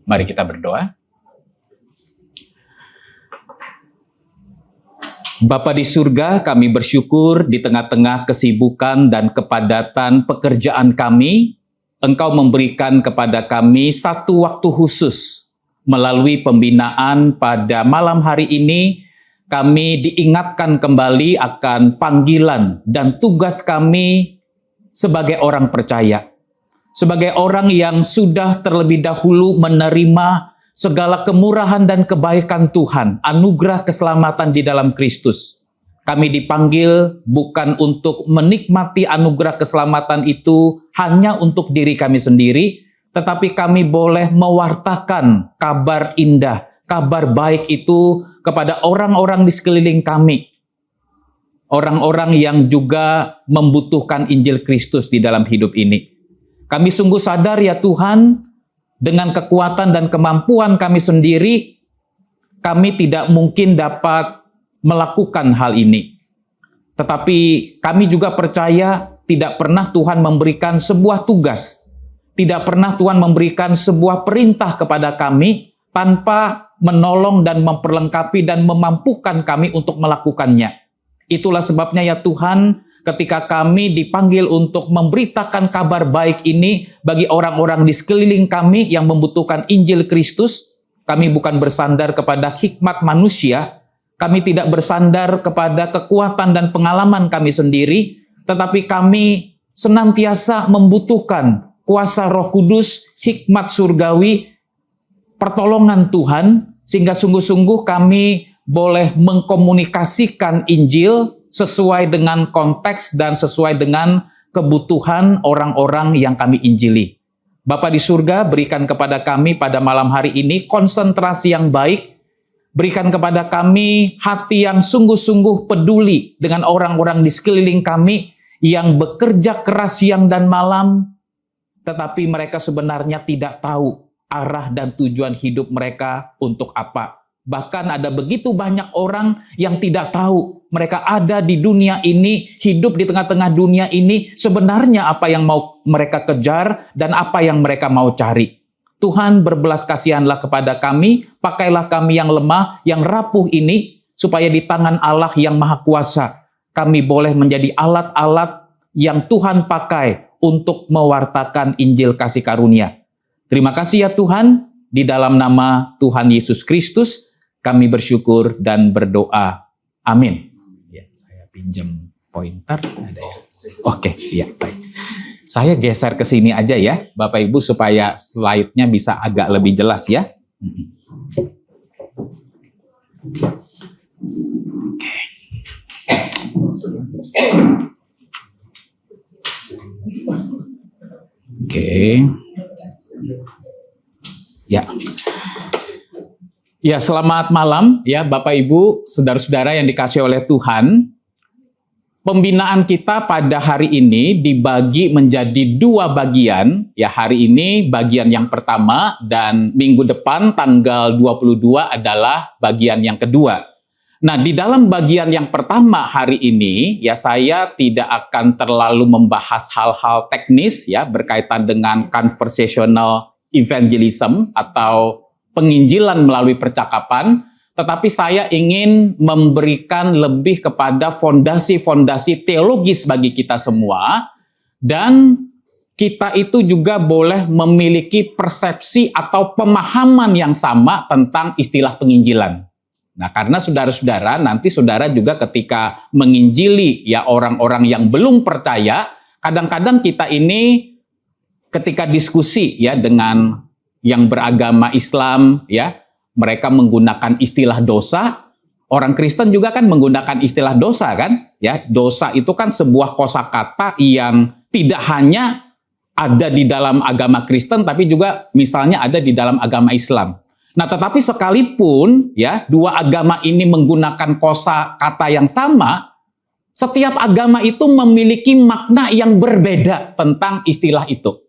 Mari kita berdoa. Bapa di surga, kami bersyukur di tengah-tengah kesibukan dan kepadatan pekerjaan kami, Engkau memberikan kepada kami satu waktu khusus. Melalui pembinaan pada malam hari ini, kami diingatkan kembali akan panggilan dan tugas kami sebagai orang percaya. Sebagai orang yang sudah terlebih dahulu menerima segala kemurahan dan kebaikan Tuhan, anugerah keselamatan di dalam Kristus. Kami dipanggil bukan untuk menikmati anugerah keselamatan itu hanya untuk diri kami sendiri, tetapi kami boleh mewartakan kabar indah, kabar baik itu kepada orang-orang di sekeliling kami. Orang-orang yang juga membutuhkan Injil Kristus di dalam hidup ini. Kami sungguh sadar ya Tuhan, dengan kekuatan dan kemampuan kami sendiri, kami tidak mungkin dapat melakukan hal ini. Tetapi kami juga percaya tidak pernah Tuhan memberikan sebuah tugas, tidak pernah Tuhan memberikan sebuah perintah kepada kami tanpa menolong dan memperlengkapi dan memampukan kami untuk melakukannya. Itulah sebabnya ya Tuhan, ketika kami dipanggil untuk memberitakan kabar baik ini bagi orang-orang di sekeliling kami yang membutuhkan Injil Kristus, kami bukan bersandar kepada hikmat manusia, kami tidak bersandar kepada kekuatan dan pengalaman kami sendiri, tetapi kami senantiasa membutuhkan kuasa Roh Kudus, hikmat surgawi, pertolongan Tuhan, sehingga sungguh-sungguh kami boleh mengkomunikasikan Injil sesuai dengan konteks dan sesuai dengan kebutuhan orang-orang yang kami injili. Bapa di surga, berikan kepada kami pada malam hari ini konsentrasi yang baik, berikan kepada kami hati yang sungguh-sungguh peduli dengan orang-orang di sekeliling kami yang bekerja keras siang dan malam, tetapi mereka sebenarnya tidak tahu arah dan tujuan hidup mereka untuk apa. Bahkan ada begitu banyak orang yang tidak tahu mereka ada di dunia ini, hidup di tengah-tengah dunia ini, sebenarnya apa yang mau mereka kejar dan apa yang mereka mau cari. Tuhan, berbelas kasihanlah kepada kami, pakailah kami yang lemah, yang rapuh ini, supaya di tangan Allah yang Maha Kuasa, kami boleh menjadi alat-alat yang Tuhan pakai untuk mewartakan Injil kasih karunia. Terima kasih ya Tuhan, di dalam nama Tuhan Yesus Kristus, kami bersyukur dan berdoa. Amin. Ya, saya pinjam pointer. Ada ya? Oke, ya baik. Saya geser ke sini aja ya, Bapak Ibu, supaya slide-nya bisa agak lebih jelas ya. Oke. Ya. Ya, selamat malam ya Bapak Ibu, saudara-saudara yang dikasihi oleh Tuhan. Pembinaan kita pada hari ini dibagi menjadi dua bagian. Ya, hari ini bagian yang pertama dan minggu depan tanggal 22 adalah bagian yang kedua. Nah, di dalam bagian yang pertama hari ini, ya saya tidak akan terlalu membahas hal-hal teknis ya berkaitan dengan conversational evangelism atau penginjilan melalui percakapan, tetapi saya ingin memberikan lebih kepada fondasi-fondasi teologis bagi kita semua, dan kita itu juga boleh memiliki persepsi atau pemahaman yang sama tentang istilah penginjilan. Nah, karena saudara-saudara, nanti saudara juga ketika menginjili ya orang-orang yang belum percaya, kadang-kadang kita ini ketika diskusi ya dengan yang beragama Islam ya, mereka menggunakan istilah dosa. Orang Kristen juga kan menggunakan istilah dosa kan? Ya, dosa itu kan sebuah kosakata yang tidak hanya ada di dalam agama Kristen tapi juga misalnya ada di dalam agama Islam. Nah, tetapi sekalipun ya dua agama ini menggunakan kosakata yang sama, setiap agama itu memiliki makna yang berbeda tentang istilah itu.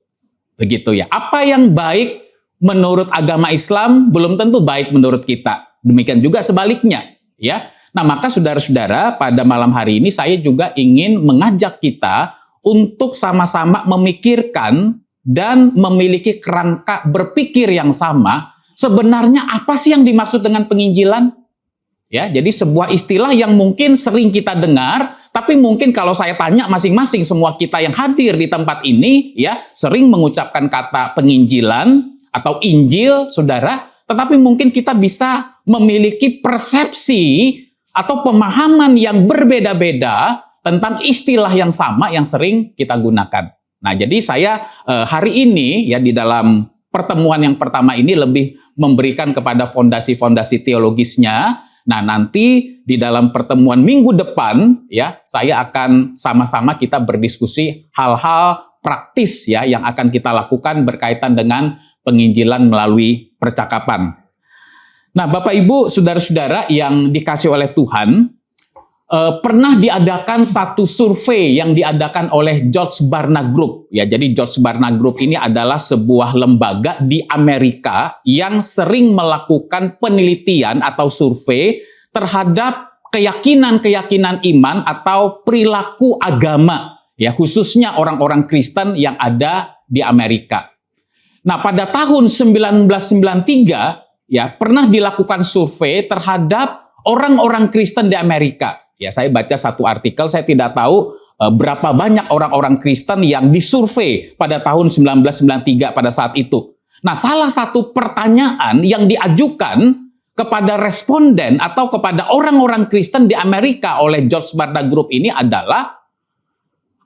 Begitu ya. Apa yang baik menurut agama Islam belum tentu baik menurut kita. Demikian juga sebaliknya, ya. Nah, maka saudara-saudara, pada malam hari ini saya juga ingin mengajak kita untuk sama-sama memikirkan dan memiliki kerangka berpikir yang sama, sebenarnya apa sih yang dimaksud dengan penginjilan? Ya, jadi sebuah istilah yang mungkin sering kita dengar, tapi mungkin kalau saya tanya masing-masing semua kita yang hadir di tempat ini, ya, sering mengucapkan kata penginjilan atau Injil, saudara, tetapi mungkin kita bisa memiliki persepsi atau pemahaman yang berbeda-beda tentang istilah yang sama yang sering kita gunakan. Nah, jadi saya hari ini ya di dalam pertemuan yang pertama ini lebih memberikan kepada fondasi-fondasi teologisnya. Nah, nanti di dalam pertemuan minggu depan ya, saya akan sama-sama kita berdiskusi hal-hal praktis ya yang akan kita lakukan berkaitan dengan penginjilan melalui percakapan. Nah, Bapak Ibu, saudara-saudara yang dikasih oleh Tuhan, pernah diadakan satu survei yang diadakan oleh George Barna Group. Ya, jadi George Barna Group ini adalah sebuah lembaga di Amerika yang sering melakukan penelitian atau survei terhadap keyakinan-keyakinan iman atau perilaku agama, ya, khususnya orang-orang Kristen yang ada di Amerika. Nah, pada tahun 1993 ya pernah dilakukan survei terhadap orang-orang Kristen di Amerika. Ya, saya baca satu artikel, saya tidak tahu berapa banyak orang-orang Kristen yang disurvei pada tahun 1993 pada saat itu. Nah, salah satu pertanyaan yang diajukan kepada responden atau kepada orang-orang Kristen di Amerika oleh George Barna Group ini adalah,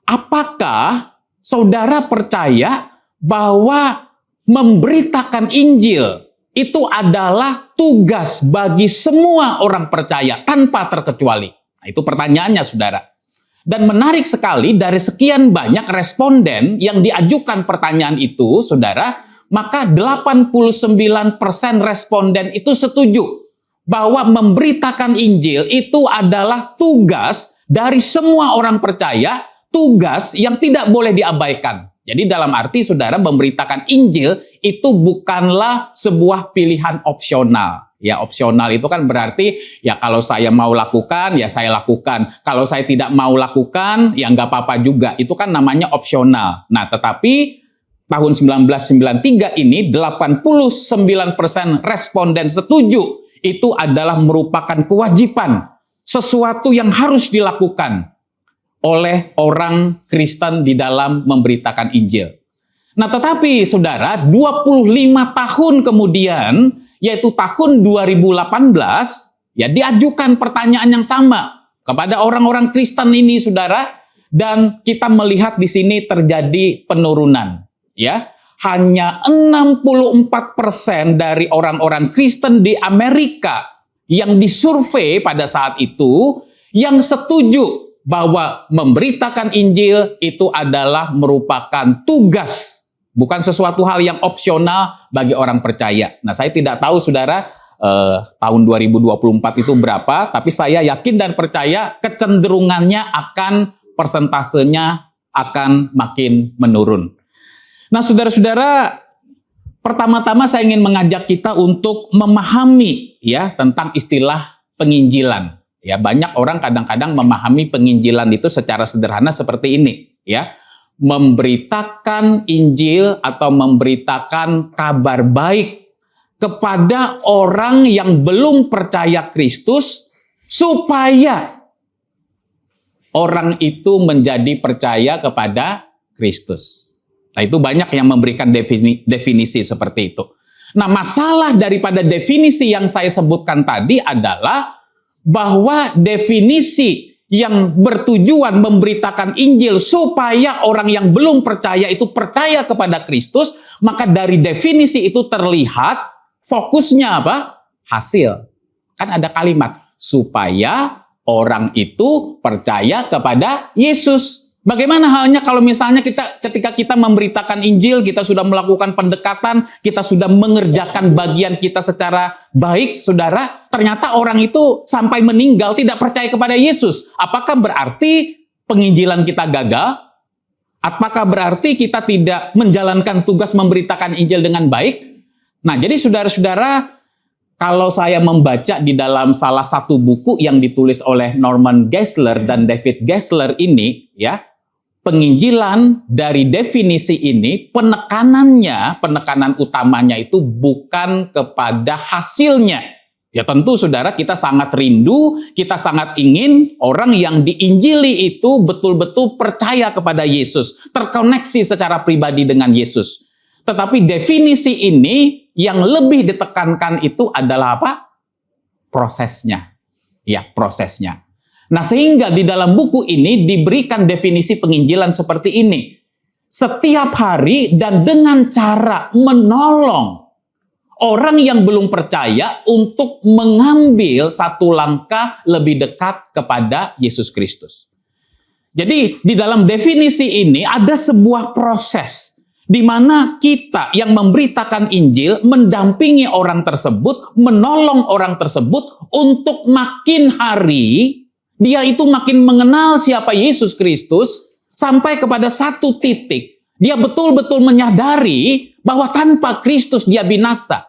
apakah saudara percaya bahwa memberitakan Injil itu adalah tugas bagi semua orang percaya tanpa terkecuali? Nah, itu pertanyaannya, saudara. Dan menarik sekali, dari sekian banyak responden yang diajukan pertanyaan itu, saudara, maka 89% responden itu setuju bahwa memberitakan Injil itu adalah tugas dari semua orang percaya, tugas yang tidak boleh diabaikan. Jadi dalam arti, saudara, memberitakan Injil itu bukanlah sebuah pilihan opsional. Ya, opsional itu kan berarti, ya kalau saya mau lakukan, ya saya lakukan. Kalau saya tidak mau lakukan, ya nggak apa-apa juga. Itu kan namanya opsional. Nah, tetapi tahun 1993 ini 89% responden setuju itu adalah merupakan kewajiban, sesuatu yang harus dilakukan oleh orang Kristen di dalam memberitakan Injil. Nah, tetapi saudara, 25 tahun kemudian, yaitu tahun 2018, ya diajukan pertanyaan yang sama kepada orang-orang Kristen ini, saudara, dan kita melihat di sini terjadi penurunan, ya. Hanya 64% dari orang-orang Kristen di Amerika yang disurvei pada saat itu yang setuju bahwa memberitakan Injil itu adalah merupakan tugas, bukan sesuatu hal yang opsional bagi orang percaya. Nah, saya tidak tahu, saudara, tahun 2024 itu berapa, tapi saya yakin dan percaya kecenderungannya akan, persentasenya akan makin menurun. Nah, saudara-saudara, pertama-tama saya ingin mengajak kita untuk memahami ya tentang istilah penginjilan. Ya, banyak orang kadang-kadang memahami penginjilan itu secara sederhana seperti ini, ya. Memberitakan Injil atau memberitakan kabar baik kepada orang yang belum percaya Kristus supaya orang itu menjadi percaya kepada Kristus. Nah, itu banyak yang memberikan definisi seperti itu. Nah, masalah daripada definisi yang saya sebutkan tadi adalah bahwa definisi yang bertujuan memberitakan Injil supaya orang yang belum percaya itu percaya kepada Kristus, maka dari definisi itu terlihat fokusnya apa? Hasil. Kan ada kalimat, supaya orang itu percaya kepada Yesus. Bagaimana halnya kalau misalnya ketika kita memberitakan Injil, kita sudah melakukan pendekatan, kita sudah mengerjakan bagian kita secara baik, saudara, ternyata orang itu sampai meninggal tidak percaya kepada Yesus. Apakah berarti penginjilan kita gagal? Apakah berarti kita tidak menjalankan tugas memberitakan Injil dengan baik? Nah, jadi saudara-saudara, kalau saya membaca di dalam salah satu buku yang ditulis oleh Norman Geisler dan David Geisler ini, ya, penginjilan dari definisi ini, penekanan utamanya itu bukan kepada hasilnya. Ya tentu saudara, kita sangat rindu, kita sangat ingin orang yang diinjili itu betul-betul percaya kepada Yesus, terkoneksi secara pribadi dengan Yesus. Tetapi definisi ini yang lebih ditekankan itu adalah apa? Prosesnya. Ya, prosesnya. Nah, sehingga di dalam buku ini diberikan definisi penginjilan seperti ini. Setiap hari dan dengan cara menolong orang yang belum percaya untuk mengambil satu langkah lebih dekat kepada Yesus Kristus. Jadi, di dalam definisi ini ada sebuah proses di mana kita yang memberitakan Injil mendampingi orang tersebut, menolong orang tersebut untuk makin hari dia itu makin mengenal siapa Yesus Kristus sampai kepada satu titik. Dia betul-betul menyadari bahwa tanpa Kristus dia binasa.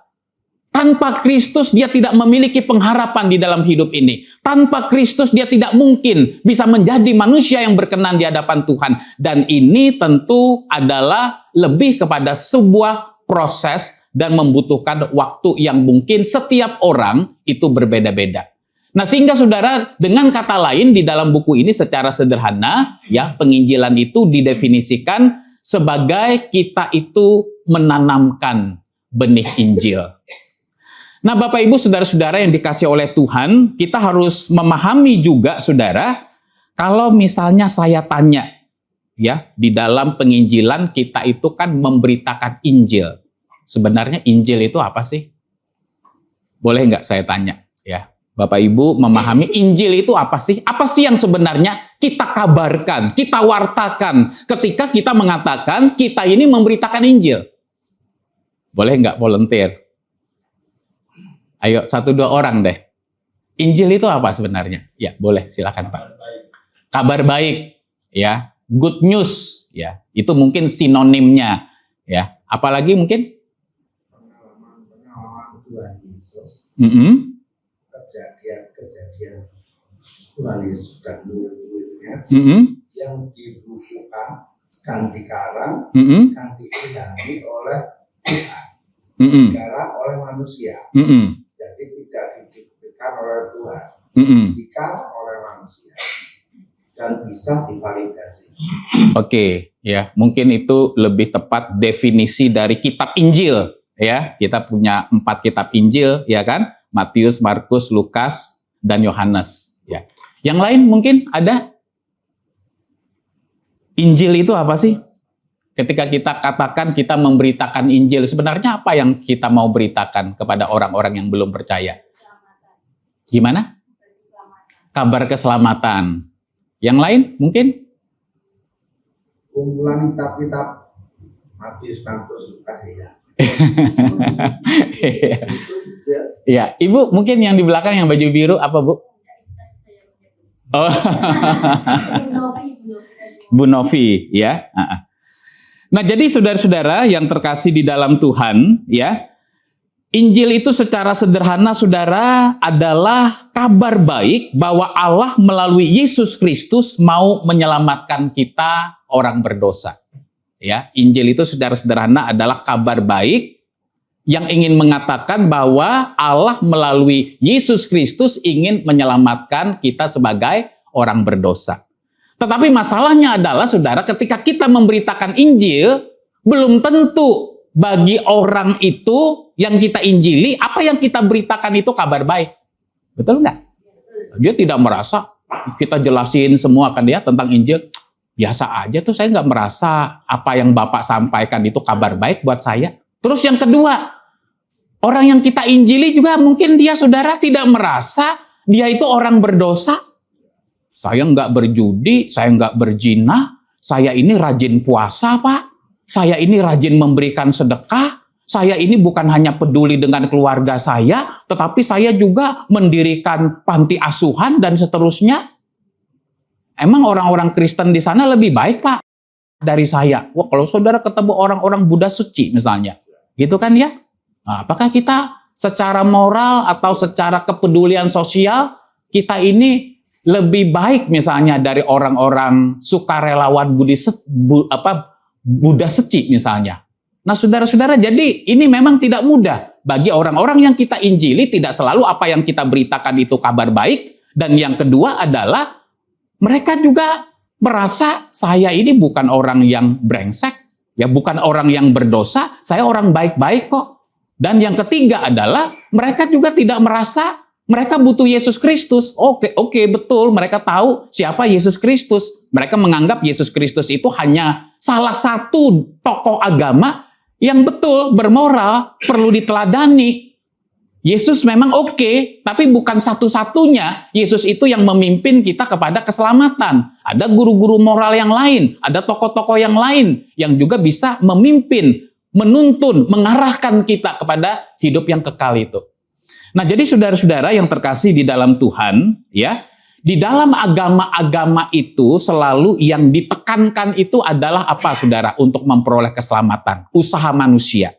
Tanpa Kristus dia tidak memiliki pengharapan di dalam hidup ini. Tanpa Kristus dia tidak mungkin bisa menjadi manusia yang berkenan di hadapan Tuhan. Dan ini tentu adalah lebih kepada sebuah proses dan membutuhkan waktu yang mungkin setiap orang itu berbeda-beda. Nah, sehingga saudara, dengan kata lain di dalam buku ini secara sederhana, ya, penginjilan itu didefinisikan sebagai kita itu menanamkan benih Injil. Nah, Bapak Ibu saudara-saudara yang dikasih oleh Tuhan, kita harus memahami juga saudara, kalau misalnya saya tanya, ya, di dalam penginjilan kita itu kan memberitakan Injil. Sebenarnya Injil itu apa sih? Boleh nggak saya tanya, ya? Bapak Ibu memahami Injil itu apa sih? Apa sih yang sebenarnya kita kabarkan, kita wartakan ketika kita mengatakan kita ini memberitakan Injil? Boleh nggak volunteer? Ayo, 1-2 orang deh. Injil itu apa sebenarnya? Ya, boleh, silakan Pak. Kabar baik, ya. Good news, ya. Itu mungkin sinonimnya, ya. Apalagi mungkin? Pengalaman Tuhan Yesus. Kejadian Tuhan Yesus dan murid-muridnya yang dibukukan dan dikarang dan diilhami oleh Tuhan, dikarang oleh manusia. Jadi tidak dibuktikan oleh Tuhan, dikarang oleh manusia dan bisa divalidasi. Oke, ya, mungkin itu lebih tepat definisi dari kitab Injil, ya. Kita punya 4 kitab Injil, ya kan? Matius, Markus, Lukas, dan Yohanes. Ya. Yang lain mungkin ada? Injil itu apa sih? Ketika kita katakan kita memberitakan Injil, sebenarnya apa yang kita mau beritakan kepada orang-orang yang belum percaya? Gimana? Kabar keselamatan. Yang lain mungkin? Kumpulan kitab-kitab Matius, Markus, Lukas, ya. Ya, Ibu mungkin yang di belakang yang baju biru apa, Bu? Oh, Bu Novi, ya. Nah, jadi saudara-saudara yang terkasih di dalam Tuhan, ya, Injil itu secara sederhana, saudara, adalah kabar baik bahwa Allah melalui Yesus Kristus mau menyelamatkan kita orang berdosa. Ya, Injil itu secara sederhana adalah kabar baik yang ingin mengatakan bahwa Allah melalui Yesus Kristus ingin menyelamatkan kita sebagai orang berdosa. Tetapi masalahnya adalah, saudara, ketika kita memberitakan Injil, belum tentu bagi orang itu yang kita injili, apa yang kita beritakan itu kabar baik. Betul nggak? Dia tidak merasa, kita jelasin semua kan dia tentang Injil, biasa aja tuh, saya nggak merasa apa yang Bapak sampaikan itu kabar baik buat saya. Terus yang kedua, orang yang kita injili juga mungkin dia, saudara, tidak merasa dia itu orang berdosa. Saya nggak berjudi, saya nggak berzina, saya ini rajin puasa, Pak. Saya ini rajin memberikan sedekah. Saya ini bukan hanya peduli dengan keluarga saya, tetapi saya juga mendirikan panti asuhan dan seterusnya. Emang orang-orang Kristen di sana lebih baik, Pak, dari saya? Wah, kalau saudara ketemu orang-orang Buddha suci misalnya, gitu kan ya? Nah, apakah kita secara moral atau secara kepedulian sosial, kita ini lebih baik misalnya dari orang-orang sukarelawan Buddha Seci misalnya. Nah, saudara-saudara, jadi ini memang tidak mudah bagi orang-orang yang kita injili. Tidak selalu apa yang kita beritakan itu kabar baik. Dan yang kedua adalah mereka juga merasa saya ini bukan orang yang brengsek, ya bukan orang yang berdosa, saya orang baik-baik kok. Dan yang ketiga adalah mereka juga tidak merasa mereka butuh Yesus Kristus. Oke, betul, mereka tahu siapa Yesus Kristus. Mereka menganggap Yesus Kristus itu hanya salah satu tokoh agama yang betul, bermoral, perlu diteladani. Yesus memang oke, tapi bukan satu-satunya. Yesus itu yang memimpin kita kepada keselamatan. Ada guru-guru moral yang lain, ada tokoh-tokoh yang lain yang juga bisa memimpin, menuntun, mengarahkan kita kepada hidup yang kekal itu. Nah, jadi saudara-saudara yang terkasih di dalam Tuhan, ya, di dalam agama-agama itu selalu yang ditekankan itu adalah apa, saudara? Untuk memperoleh keselamatan, usaha manusia.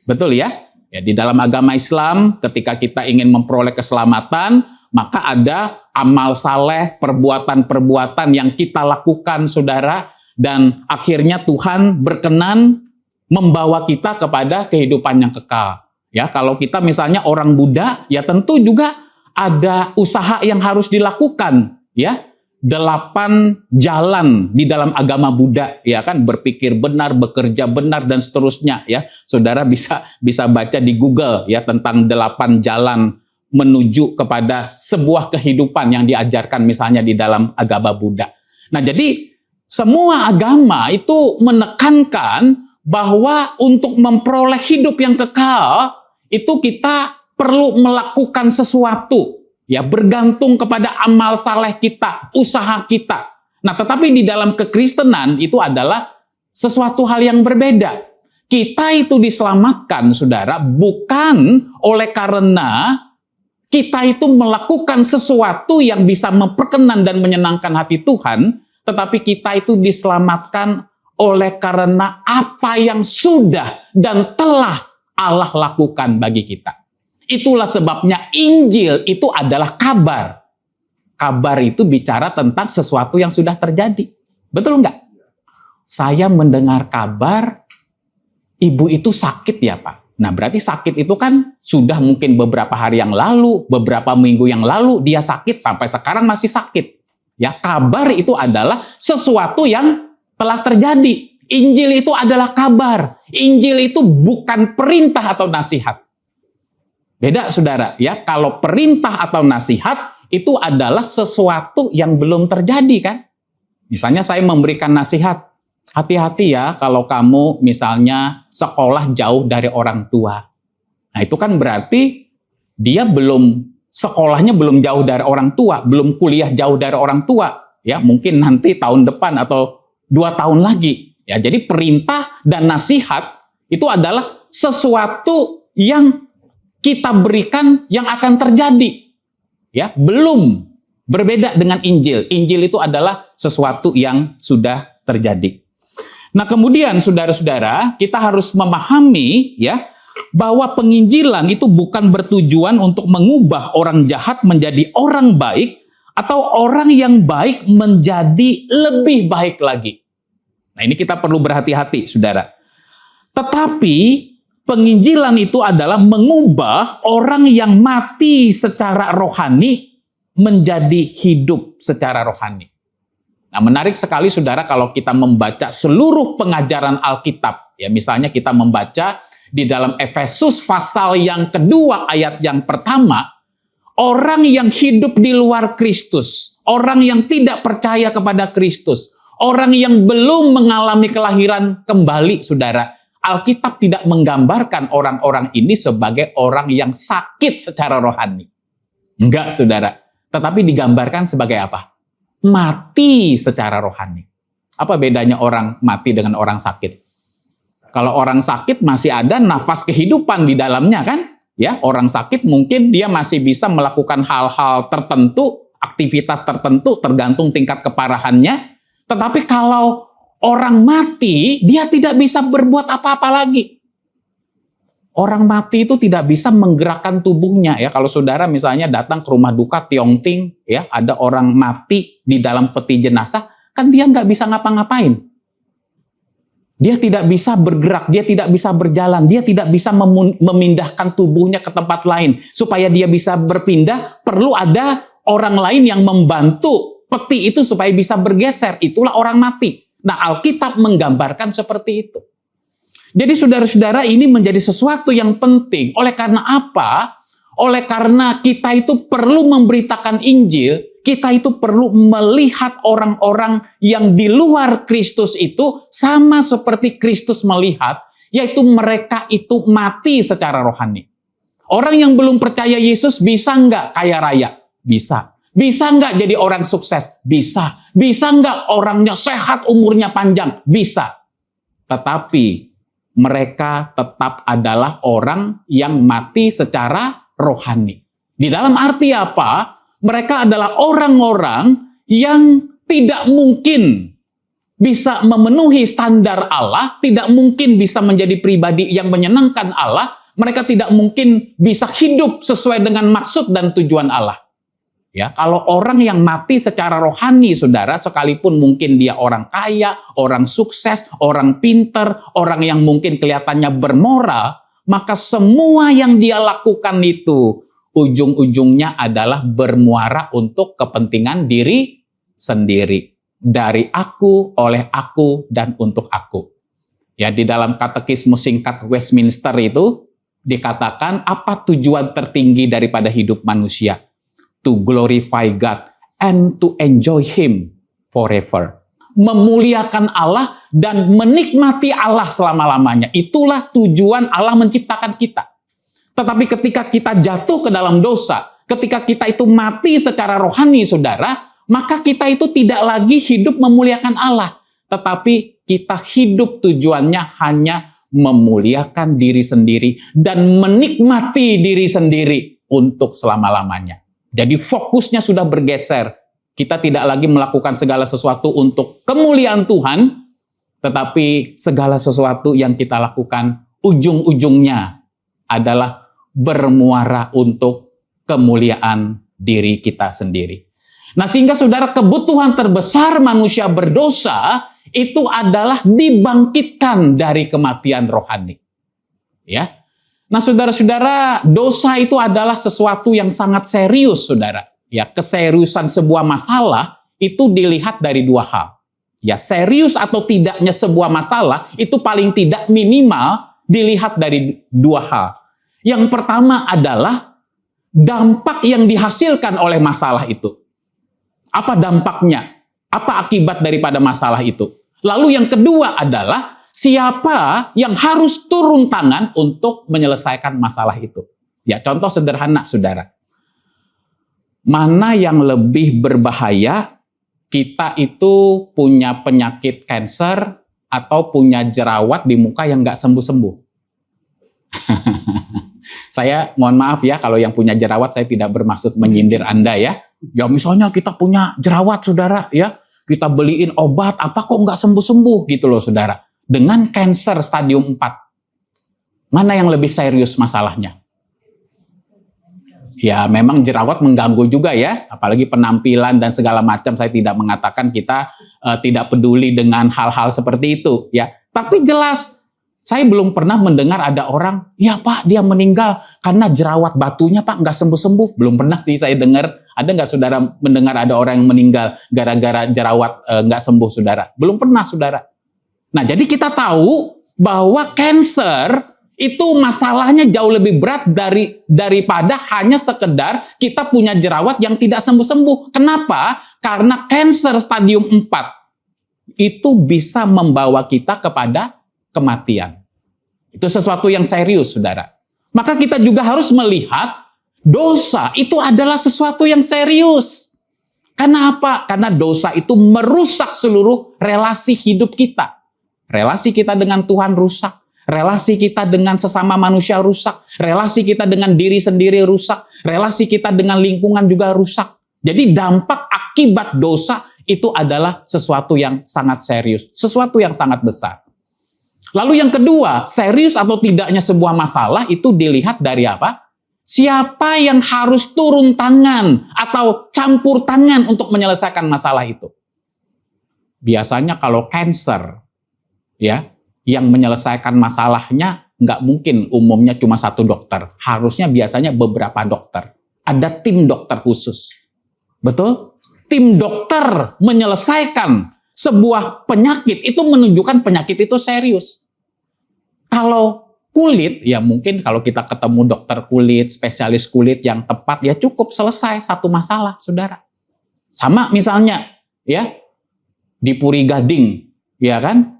Betul ya? Ya, di dalam agama Islam, ketika kita ingin memperoleh keselamatan, maka ada amal saleh, perbuatan-perbuatan yang kita lakukan, saudara, dan akhirnya Tuhan berkenan membawa kita kepada kehidupan yang kekal. Ya, kalau kita misalnya orang Buddha, ya tentu juga ada usaha yang harus dilakukan, ya. 8 jalan di dalam agama Buddha, ya kan, berpikir benar, bekerja benar, dan seterusnya, ya. Saudara bisa baca di Google, ya, tentang 8 jalan menuju kepada sebuah kehidupan yang diajarkan misalnya di dalam agama Buddha. Nah, jadi semua agama itu menekankan bahwa untuk memperoleh hidup yang kekal, itu kita perlu melakukan sesuatu. Ya, bergantung kepada amal saleh kita, usaha kita. Nah, tetapi di dalam kekristenan itu adalah sesuatu hal yang berbeda. Kita itu diselamatkan, saudara, bukan oleh karena kita itu melakukan sesuatu yang bisa memperkenan dan menyenangkan hati Tuhan, tetapi kita itu diselamatkan oleh karena apa yang sudah dan telah Allah lakukan bagi kita. Itulah sebabnya Injil itu adalah kabar. Kabar itu bicara tentang sesuatu yang sudah terjadi. Betul nggak? Saya mendengar kabar, ibu itu sakit ya Pak. Nah, berarti sakit itu kan sudah mungkin beberapa hari yang lalu, beberapa minggu yang lalu dia sakit, sampai sekarang masih sakit. Ya, kabar itu adalah sesuatu yang telah terjadi. Injil itu adalah kabar. Injil itu bukan perintah atau nasihat. Beda, saudara, ya. Kalau perintah atau nasihat itu adalah sesuatu yang belum terjadi, kan? Misalnya saya memberikan nasihat, hati-hati ya kalau kamu misalnya sekolah jauh dari orang tua. Nah, itu kan berarti dia sekolahnya belum jauh dari orang tua, belum kuliah jauh dari orang tua, ya. Mungkin nanti tahun depan atau 2 tahun lagi. Ya, jadi perintah dan nasihat itu adalah sesuatu yang kita berikan yang akan terjadi. Ya, belum, berbeda dengan Injil. Injil itu adalah sesuatu yang sudah terjadi. Nah, kemudian saudara-saudara, kita harus memahami ya bahwa penginjilan itu bukan bertujuan untuk mengubah orang jahat menjadi orang baik atau orang yang baik menjadi lebih baik lagi. Nah, ini kita perlu berhati-hati, saudara. Tetapi penginjilan itu adalah mengubah orang yang mati secara rohani menjadi hidup secara rohani. Nah, menarik sekali, saudara, kalau kita membaca seluruh pengajaran Alkitab. Ya, misalnya kita membaca di dalam Efesus pasal yang kedua ayat yang pertama, orang yang hidup di luar Kristus, orang yang tidak percaya kepada Kristus, orang yang belum mengalami kelahiran kembali, saudara, Alkitab tidak menggambarkan orang-orang ini sebagai orang yang sakit secara rohani. Enggak, saudara. Tetapi digambarkan sebagai apa? Mati secara rohani. Apa bedanya orang mati dengan orang sakit? Kalau orang sakit masih ada nafas kehidupan di dalamnya, kan? Ya, orang sakit mungkin dia masih bisa melakukan hal-hal tertentu, aktivitas tertentu, tergantung tingkat keparahannya. Tetapi kalau orang mati, dia tidak bisa berbuat apa-apa lagi. Orang mati itu tidak bisa menggerakkan tubuhnya ya. Kalau saudara misalnya datang ke rumah duka Tiongting ya, ada orang mati di dalam peti jenazah, kan dia nggak bisa ngapa-ngapain. Dia tidak bisa bergerak, dia tidak bisa berjalan, dia tidak bisa memindahkan tubuhnya ke tempat lain. Supaya dia bisa berpindah, perlu ada orang lain yang membantu peti itu supaya bisa bergeser. Itulah orang mati. Nah, Alkitab menggambarkan seperti itu. Jadi saudara-saudara, ini menjadi sesuatu yang penting. Oleh karena apa? Oleh karena kita itu perlu memberitakan Injil, kita itu perlu melihat orang-orang yang di luar Kristus itu sama seperti Kristus melihat, yaitu mereka itu mati secara rohani. Orang yang belum percaya Yesus bisa nggak kaya raya? Bisa. Bisa nggak jadi orang sukses? Bisa. Bisa nggak orangnya sehat, umurnya panjang? Bisa. Tetapi mereka tetap adalah orang yang mati secara rohani. Di dalam arti apa? Mereka adalah orang-orang yang tidak mungkin bisa memenuhi standar Allah, tidak mungkin bisa menjadi pribadi yang menyenangkan Allah, mereka tidak mungkin bisa hidup sesuai dengan maksud dan tujuan Allah. Ya, kalau orang yang mati secara rohani, saudara, sekalipun mungkin dia orang kaya, orang sukses, orang pinter, orang yang mungkin kelihatannya bermoral, maka semua yang dia lakukan itu ujung-ujungnya adalah bermuara untuk kepentingan diri sendiri. Dari aku, oleh aku, dan untuk aku. Ya, di dalam katekisme singkat Westminster itu dikatakan apa tujuan tertinggi daripada hidup manusia? To glorify God and to enjoy Him forever. Memuliakan Allah dan menikmati Allah selama-lamanya. Itulah tujuan Allah menciptakan kita. Tetapi ketika kita jatuh ke dalam dosa, ketika kita itu mati secara rohani, saudara, maka kita itu tidak lagi hidup memuliakan Allah. Tetapi kita hidup tujuannya hanya memuliakan diri sendiri dan menikmati diri sendiri untuk selama-lamanya. Jadi fokusnya sudah bergeser. Kita tidak lagi melakukan segala sesuatu untuk kemuliaan Tuhan, tetapi segala sesuatu yang kita lakukan ujung-ujungnya adalah bermuara untuk kemuliaan diri kita sendiri. Nah, sehingga saudara, kebutuhan terbesar manusia berdosa itu adalah dibangkitkan dari kematian rohani. Ya. Nah, saudara-saudara, dosa itu adalah sesuatu yang sangat serius, saudara. Ya, keseriusan sebuah masalah itu dilihat dari dua hal. Ya, serius atau tidaknya sebuah masalah itu paling tidak minimal dilihat dari dua hal. Yang pertama adalah dampak yang dihasilkan oleh masalah itu. Apa dampaknya? Apa akibat daripada masalah itu? Lalu yang kedua adalah siapa yang harus turun tangan untuk menyelesaikan masalah itu. Ya, contoh sederhana, saudara. Mana yang lebih berbahaya, kita itu punya penyakit kanker atau punya jerawat di muka yang nggak sembuh-sembuh? Saya mohon maaf ya, kalau yang punya jerawat saya tidak bermaksud menyindir Anda ya. Ya misalnya kita punya jerawat, saudara, ya. Kita beliin obat, apa kok nggak sembuh-sembuh gitu loh, saudara. Dengan kanker stadium 4. Mana yang lebih serius masalahnya? Ya, memang jerawat mengganggu juga ya, apalagi penampilan dan segala macam. Saya tidak mengatakan kita tidak peduli dengan hal-hal seperti itu, ya. Tapi jelas, saya belum pernah mendengar ada orang, ya Pak, dia meninggal karena jerawat batunya Pak nggak sembuh-sembuh. Belum pernah sih saya dengar. Ada nggak saudara mendengar ada orang yang meninggal gara-gara jerawat nggak sembuh, saudara? Belum pernah, saudara. Nah, jadi kita tahu bahwa kanker itu masalahnya jauh lebih berat daripada hanya sekedar kita punya jerawat yang tidak sembuh-sembuh. Kenapa? Karena kanker stadium 4 itu bisa membawa kita kepada kematian. Itu sesuatu yang serius, saudara. Maka kita juga harus melihat dosa itu adalah sesuatu yang serius. Karena apa? Karena dosa itu merusak seluruh relasi hidup kita. Relasi kita dengan Tuhan rusak. Relasi kita dengan sesama manusia rusak. Relasi kita dengan diri sendiri rusak. Relasi kita dengan lingkungan juga rusak. Jadi dampak akibat dosa itu adalah sesuatu yang sangat serius. Sesuatu yang sangat besar. Lalu yang kedua, serius atau tidaknya sebuah masalah itu dilihat dari apa? Siapa yang harus turun tangan atau campur tangan untuk menyelesaikan masalah itu. Biasanya kalau cancer, ya, yang menyelesaikan masalahnya nggak mungkin umumnya cuma satu dokter. Harusnya biasanya beberapa dokter. Ada tim dokter khusus. Betul? Tim dokter menyelesaikan sebuah penyakit, itu menunjukkan penyakit itu serius. Kalau kulit, ya mungkin kalau kita ketemu dokter kulit, spesialis kulit yang tepat, ya cukup selesai satu masalah, saudara. Sama misalnya, ya, di Puri Gading, ya kan?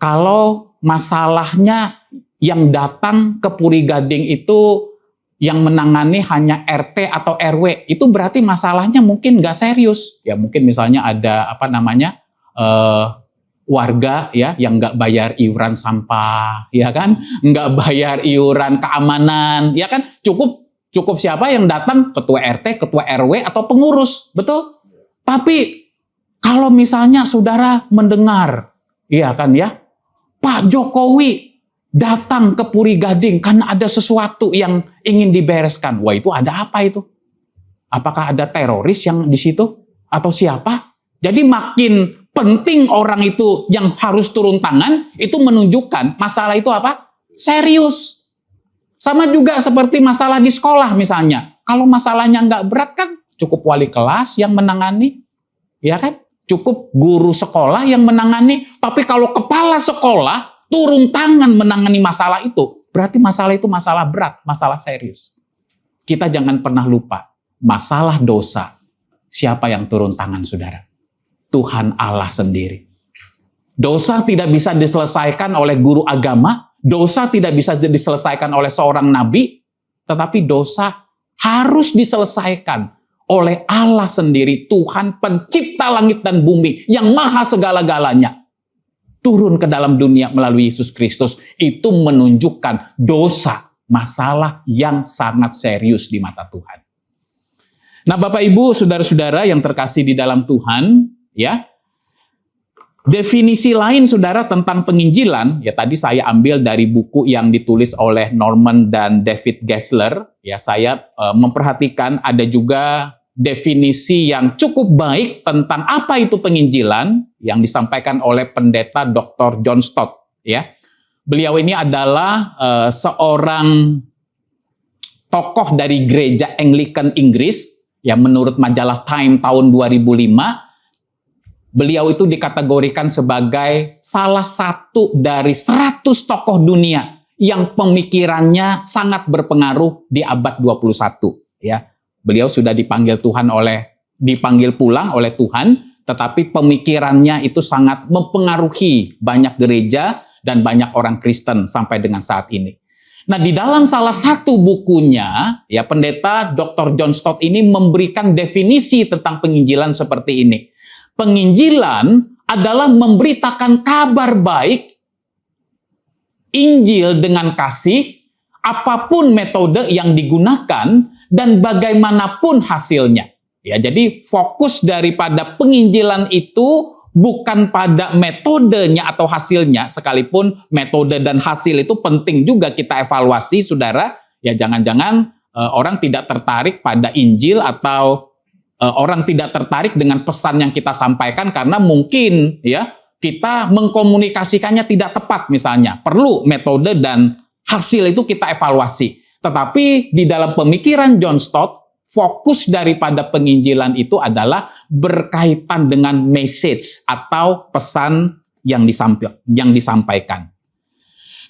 Kalau masalahnya yang datang ke Puri Gading itu yang menangani hanya RT atau RW, itu berarti masalahnya mungkin nggak serius. Ya mungkin misalnya ada warga ya yang nggak bayar iuran sampah, ya kan, nggak bayar iuran keamanan, ya kan, cukup siapa yang datang, ketua RT, ketua RW atau pengurus, betul. Tapi kalau misalnya saudara mendengar, ya kan ya, Pak Jokowi datang ke Puri Gading karena ada sesuatu yang ingin dibereskan, wah itu ada apa itu? Apakah ada teroris yang di situ atau siapa? Jadi makin penting orang itu yang harus turun tangan, itu menunjukkan masalah itu apa? Serius. Sama juga seperti masalah di sekolah misalnya. Kalau masalahnya nggak berat kan, cukup wali kelas yang menangani. Ya kan? Cukup guru sekolah yang menangani. Tapi kalau kepala sekolah turun tangan menangani masalah itu, berarti masalah itu masalah berat, masalah serius. Kita jangan pernah lupa, masalah dosa, siapa yang turun tangan, saudara? Tuhan Allah sendiri. Dosa tidak bisa diselesaikan oleh guru agama, dosa tidak bisa diselesaikan oleh seorang nabi, tetapi dosa harus diselesaikan oleh Allah sendiri, Tuhan pencipta langit dan bumi, yang maha segala-galanya. Turun ke dalam dunia melalui Yesus Kristus, itu menunjukkan dosa, masalah yang sangat serius di mata Tuhan. Nah Bapak Ibu, saudara-saudara yang terkasih di dalam Tuhan, ya, definisi lain saudara tentang penginjilan, ya tadi saya ambil dari buku yang ditulis oleh Norman dan David Geisler. Ya, saya memperhatikan ada juga definisi yang cukup baik tentang apa itu penginjilan yang disampaikan oleh pendeta Dr. John Stott. Ya, beliau ini adalah seorang tokoh dari gereja Anglican Inggris yang menurut majalah Time tahun 2005. Beliau itu dikategorikan sebagai salah satu dari 100 tokoh dunia yang pemikirannya sangat berpengaruh di abad 21. Ya, beliau sudah dipanggil pulang oleh Tuhan, tetapi pemikirannya itu sangat mempengaruhi banyak gereja dan banyak orang Kristen sampai dengan saat ini. Nah, di dalam salah satu bukunya, ya pendeta Dr. John Stott ini memberikan definisi tentang penginjilan seperti ini. Penginjilan adalah memberitakan kabar baik, Injil dengan kasih, apapun metode yang digunakan, dan bagaimanapun hasilnya. Ya, jadi fokus daripada penginjilan itu bukan pada metodenya atau hasilnya, sekalipun metode dan hasil itu penting juga kita evaluasi, saudara. Ya, jangan-jangan orang tidak tertarik pada Injil atau orang tidak tertarik dengan pesan yang kita sampaikan karena mungkin ya kita mengkomunikasikannya tidak tepat misalnya. Perlu metode dan hasil itu kita evaluasi. Tetapi di dalam pemikiran John Stott, fokus daripada penginjilan itu adalah berkaitan dengan message atau pesan yang disampaikan.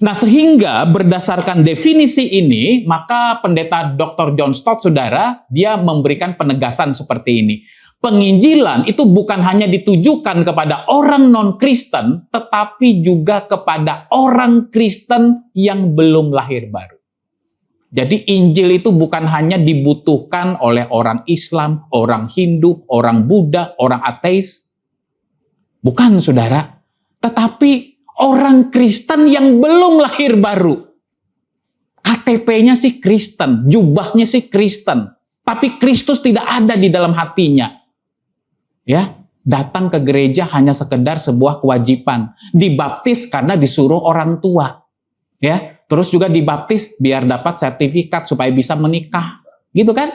Nah, sehingga berdasarkan definisi ini, maka pendeta Dr. John Stott, saudara, dia memberikan penegasan seperti ini. Penginjilan itu bukan hanya ditujukan kepada orang non-Kristen, tetapi juga kepada orang Kristen yang belum lahir baru. Jadi Injil itu bukan hanya dibutuhkan oleh orang Islam, orang Hindu, orang Buddha, orang ateis. Bukan, saudara. Tetapi orang Kristen yang belum lahir baru. KTP-nya sih Kristen, jubahnya sih Kristen, tapi Kristus tidak ada di dalam hatinya. Ya, Datang ke gereja hanya sekedar sebuah kewajiban. Dibaptis karena disuruh orang tua. Ya, terus juga dibaptis biar dapat sertifikat supaya bisa menikah. Gitu kan?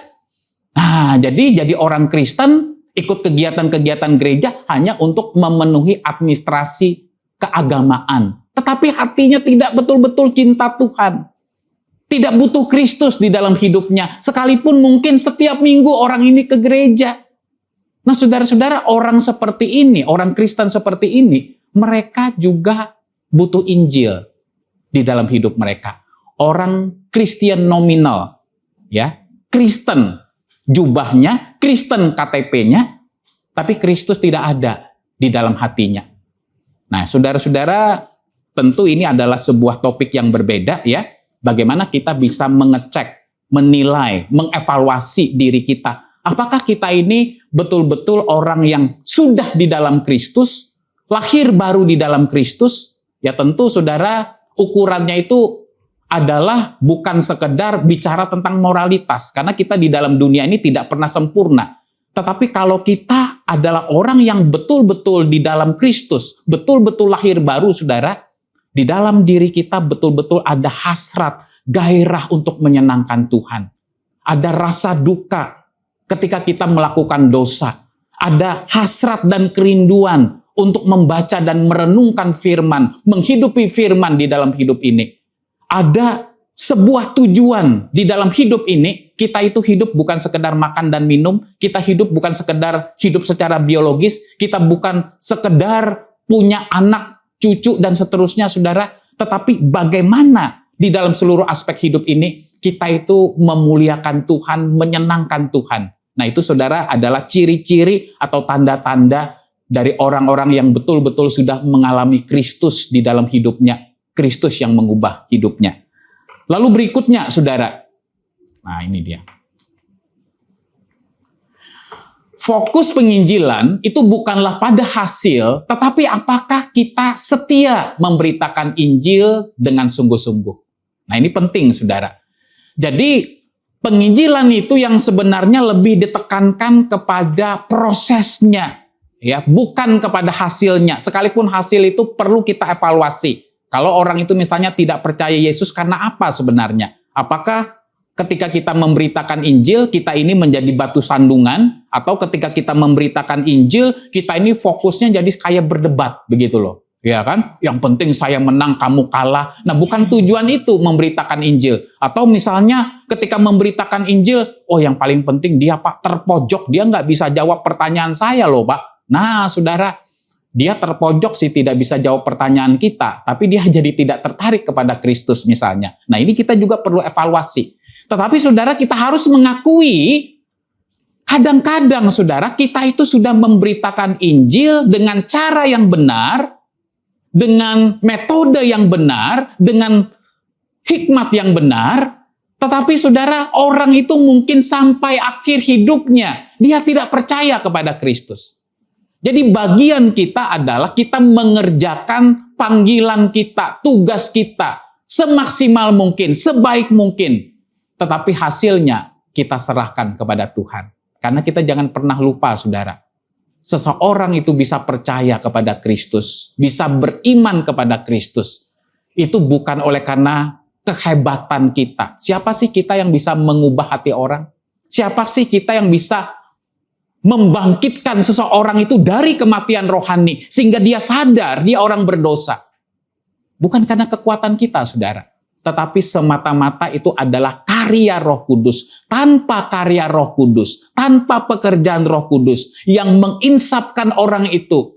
Nah, jadi orang Kristen ikut kegiatan-kegiatan gereja hanya untuk memenuhi administrasi keagamaan. Tetapi hatinya tidak betul-betul cinta Tuhan. Tidak butuh Kristus di dalam hidupnya. Sekalipun mungkin setiap minggu orang ini ke gereja. Nah, saudara-saudara, orang seperti ini, orang Kristen seperti ini, mereka juga butuh Injil di dalam hidup mereka. Orang Kristen nominal, ya, Kristen jubahnya, Kristen KTP-nya, tapi Kristus tidak ada di dalam hatinya. Nah, saudara-saudara, tentu ini adalah sebuah topik yang berbeda, ya. Bagaimana kita bisa mengecek, menilai, mengevaluasi diri kita. Apakah kita ini betul-betul orang yang sudah di dalam Kristus, lahir baru di dalam Kristus? Ya tentu saudara, ukurannya itu adalah bukan sekedar bicara tentang moralitas. Karena kita di dalam dunia ini tidak pernah sempurna. Tetapi kalau kita adalah orang yang betul-betul di dalam Kristus, betul-betul lahir baru saudara, di dalam diri kita betul-betul ada hasrat, gairah untuk menyenangkan Tuhan. Ada rasa duka ketika kita melakukan dosa. Ada hasrat dan kerinduan untuk membaca dan merenungkan firman, menghidupi firman di dalam hidup ini. Ada sebuah tujuan di dalam hidup ini. Kita itu hidup bukan sekedar makan dan minum, kita hidup bukan sekedar hidup secara biologis, kita bukan sekedar punya anak, cucu, dan seterusnya, saudara. Tetapi bagaimana di dalam seluruh aspek hidup ini, kita itu memuliakan Tuhan, menyenangkan Tuhan. Nah itu saudara adalah ciri-ciri atau tanda-tanda dari orang-orang yang betul-betul sudah mengalami Kristus di dalam hidupnya. Kristus yang mengubah hidupnya. Lalu berikutnya saudara. Nah ini dia. Fokus penginjilan itu bukanlah pada hasil, tetapi apakah kita setia memberitakan Injil dengan sungguh-sungguh. Nah ini penting saudara. Jadi penginjilan itu yang sebenarnya lebih ditekankan kepada prosesnya, ya, bukan kepada hasilnya. Sekalipun hasil itu perlu kita evaluasi. Kalau orang itu misalnya tidak percaya Yesus karena apa sebenarnya? Apakah ketika kita memberitakan Injil, kita ini menjadi batu sandungan, atau ketika kita memberitakan Injil, kita ini fokusnya jadi kayak berdebat, begitu loh. Ya kan? Yang penting saya menang, kamu kalah. Nah, bukan tujuan itu memberitakan Injil. Atau misalnya ketika memberitakan Injil, oh yang paling penting dia Pak terpojok, dia nggak bisa jawab pertanyaan saya loh Pak. Nah, saudara, dia terpojok sih tidak bisa jawab pertanyaan kita, tapi dia jadi tidak tertarik kepada Kristus misalnya. Nah, ini kita juga perlu evaluasi. Tetapi saudara, kita harus mengakui kadang-kadang saudara, kita itu sudah memberitakan Injil dengan cara yang benar, dengan metode yang benar, dengan hikmat yang benar, tetapi saudara, orang itu mungkin sampai akhir hidupnya, dia tidak percaya kepada Kristus. Jadi bagian kita adalah kita mengerjakan panggilan kita, tugas kita, semaksimal mungkin, sebaik mungkin. Tetapi hasilnya kita serahkan kepada Tuhan. Karena kita jangan pernah lupa, saudara. Seseorang itu bisa percaya kepada Kristus, bisa beriman kepada Kristus. Itu bukan oleh karena kehebatan kita. Siapa sih kita yang bisa mengubah hati orang? Siapa sih kita yang bisa membangkitkan seseorang itu dari kematian rohani, sehingga dia sadar dia orang berdosa? Bukan karena kekuatan kita, saudara. Tetapi semata-mata itu adalah karya Roh Kudus. Tanpa karya Roh Kudus, tanpa pekerjaan Roh Kudus yang menginsapkan orang itu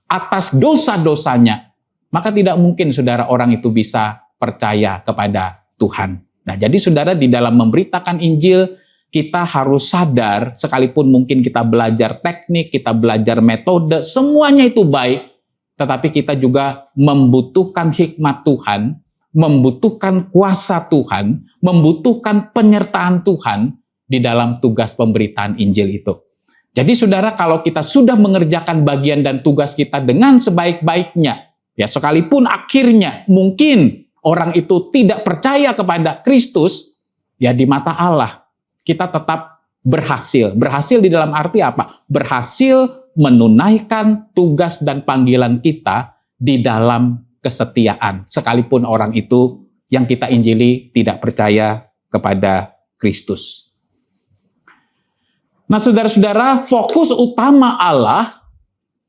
atas dosa-dosanya, maka tidak mungkin saudara orang itu bisa percaya kepada Tuhan. Nah, jadi saudara, di dalam memberitakan Injil, kita harus sadar, sekalipun mungkin kita belajar teknik, kita belajar metode, semuanya itu baik, tetapi kita juga membutuhkan hikmat Tuhan, membutuhkan kuasa Tuhan, membutuhkan penyertaan Tuhan di dalam tugas pemberitaan Injil itu. Jadi saudara, kalau kita sudah mengerjakan bagian dan tugas kita dengan sebaik-baiknya, ya sekalipun akhirnya mungkin orang itu tidak percaya kepada Kristus, ya di mata Allah kita tetap berhasil. Berhasil di dalam arti apa? Berhasil menunaikan tugas dan panggilan kita di dalam kesetiaan, sekalipun orang itu yang kita injili tidak percaya kepada Kristus. Nah, saudara-saudara, fokus utama Allah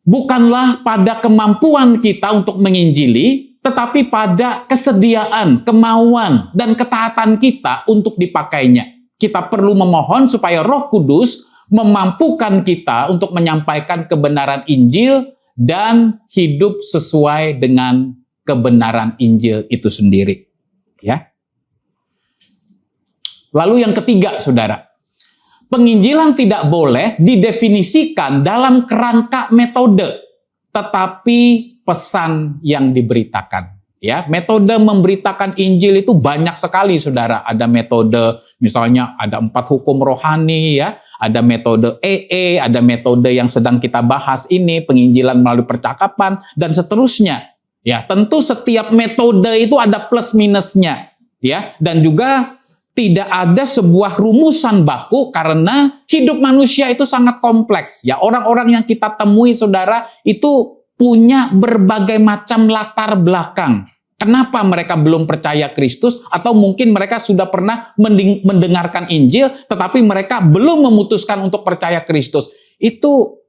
bukanlah pada kemampuan kita untuk menginjili, tetapi pada kesediaan, kemauan, dan ketaatan kita untuk dipakainya. Kita perlu memohon supaya Roh Kudus memampukan kita untuk menyampaikan kebenaran Injil dan hidup sesuai dengan kebenaran Injil itu sendiri. Ya. Lalu yang ketiga, saudara, penginjilan tidak boleh didefinisikan dalam kerangka metode, tetapi pesan yang diberitakan. Ya, metode memberitakan Injil itu banyak sekali, saudara. Ada metode, misalnya ada 4 hukum rohani, ya. Ada metode EE, ada metode yang sedang kita bahas ini, penginjilan melalui percakapan, dan seterusnya. Ya, tentu setiap metode itu ada plus minusnya, ya. Dan juga tidak ada sebuah rumusan baku karena hidup manusia itu sangat kompleks. Ya, orang-orang yang kita temui, saudara, itu punya berbagai macam latar belakang. Kenapa mereka belum percaya Kristus, atau mungkin mereka sudah pernah mendengarkan Injil, tetapi mereka belum memutuskan untuk percaya Kristus. Itu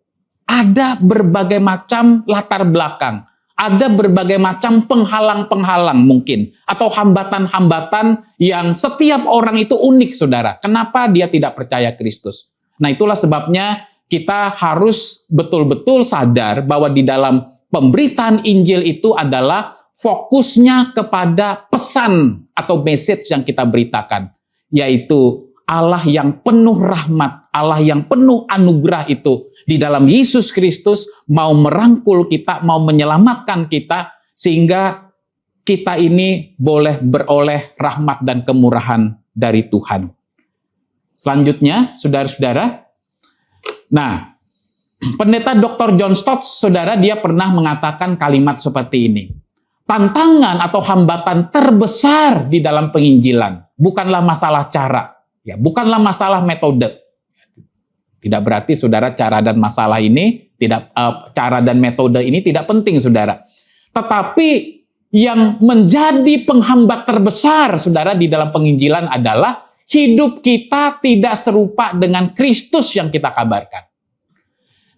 ada berbagai macam latar belakang. Ada berbagai macam penghalang-penghalang mungkin. Atau hambatan-hambatan yang setiap orang itu unik, saudara. Kenapa dia tidak percaya Kristus? Nah, itulah sebabnya kita harus betul-betul sadar bahwa di dalam pemberitaan Injil itu adalah fokusnya kepada pesan atau message yang kita beritakan, yaitu Allah yang penuh rahmat, Allah yang penuh anugerah itu di dalam Yesus Kristus mau merangkul kita, mau menyelamatkan kita, sehingga kita ini boleh beroleh rahmat dan kemurahan dari Tuhan. Selanjutnya, saudara-saudara, nah, Pendeta Dr. John Stott, saudara, dia pernah mengatakan kalimat seperti ini. Tantangan atau hambatan terbesar di dalam penginjilan bukanlah masalah cara, ya, bukanlah masalah metode. Tidak berarti, saudara, cara dan masalah ini cara dan metode ini tidak penting, saudara. Tetapi yang menjadi penghambat terbesar, saudara, di dalam penginjilan adalah hidup kita tidak serupa dengan Kristus yang kita kabarkan.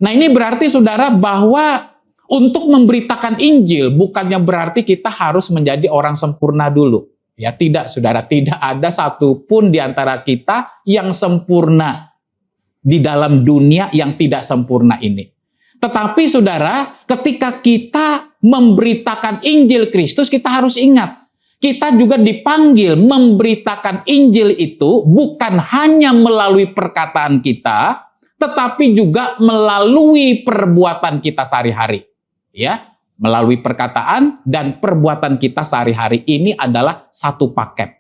Nah, ini berarti, saudara, bahwa untuk memberitakan Injil bukannya berarti kita harus menjadi orang sempurna dulu. Ya, tidak, saudara. Tidak ada satupun di antara kita yang sempurna di dalam dunia yang tidak sempurna ini. Tetapi, saudara, ketika kita memberitakan Injil Kristus, kita harus ingat, kita juga dipanggil memberitakan Injil itu bukan hanya melalui perkataan kita, tetapi juga melalui perbuatan kita sehari-hari. Ya, melalui perkataan dan perbuatan kita sehari-hari ini adalah satu paket.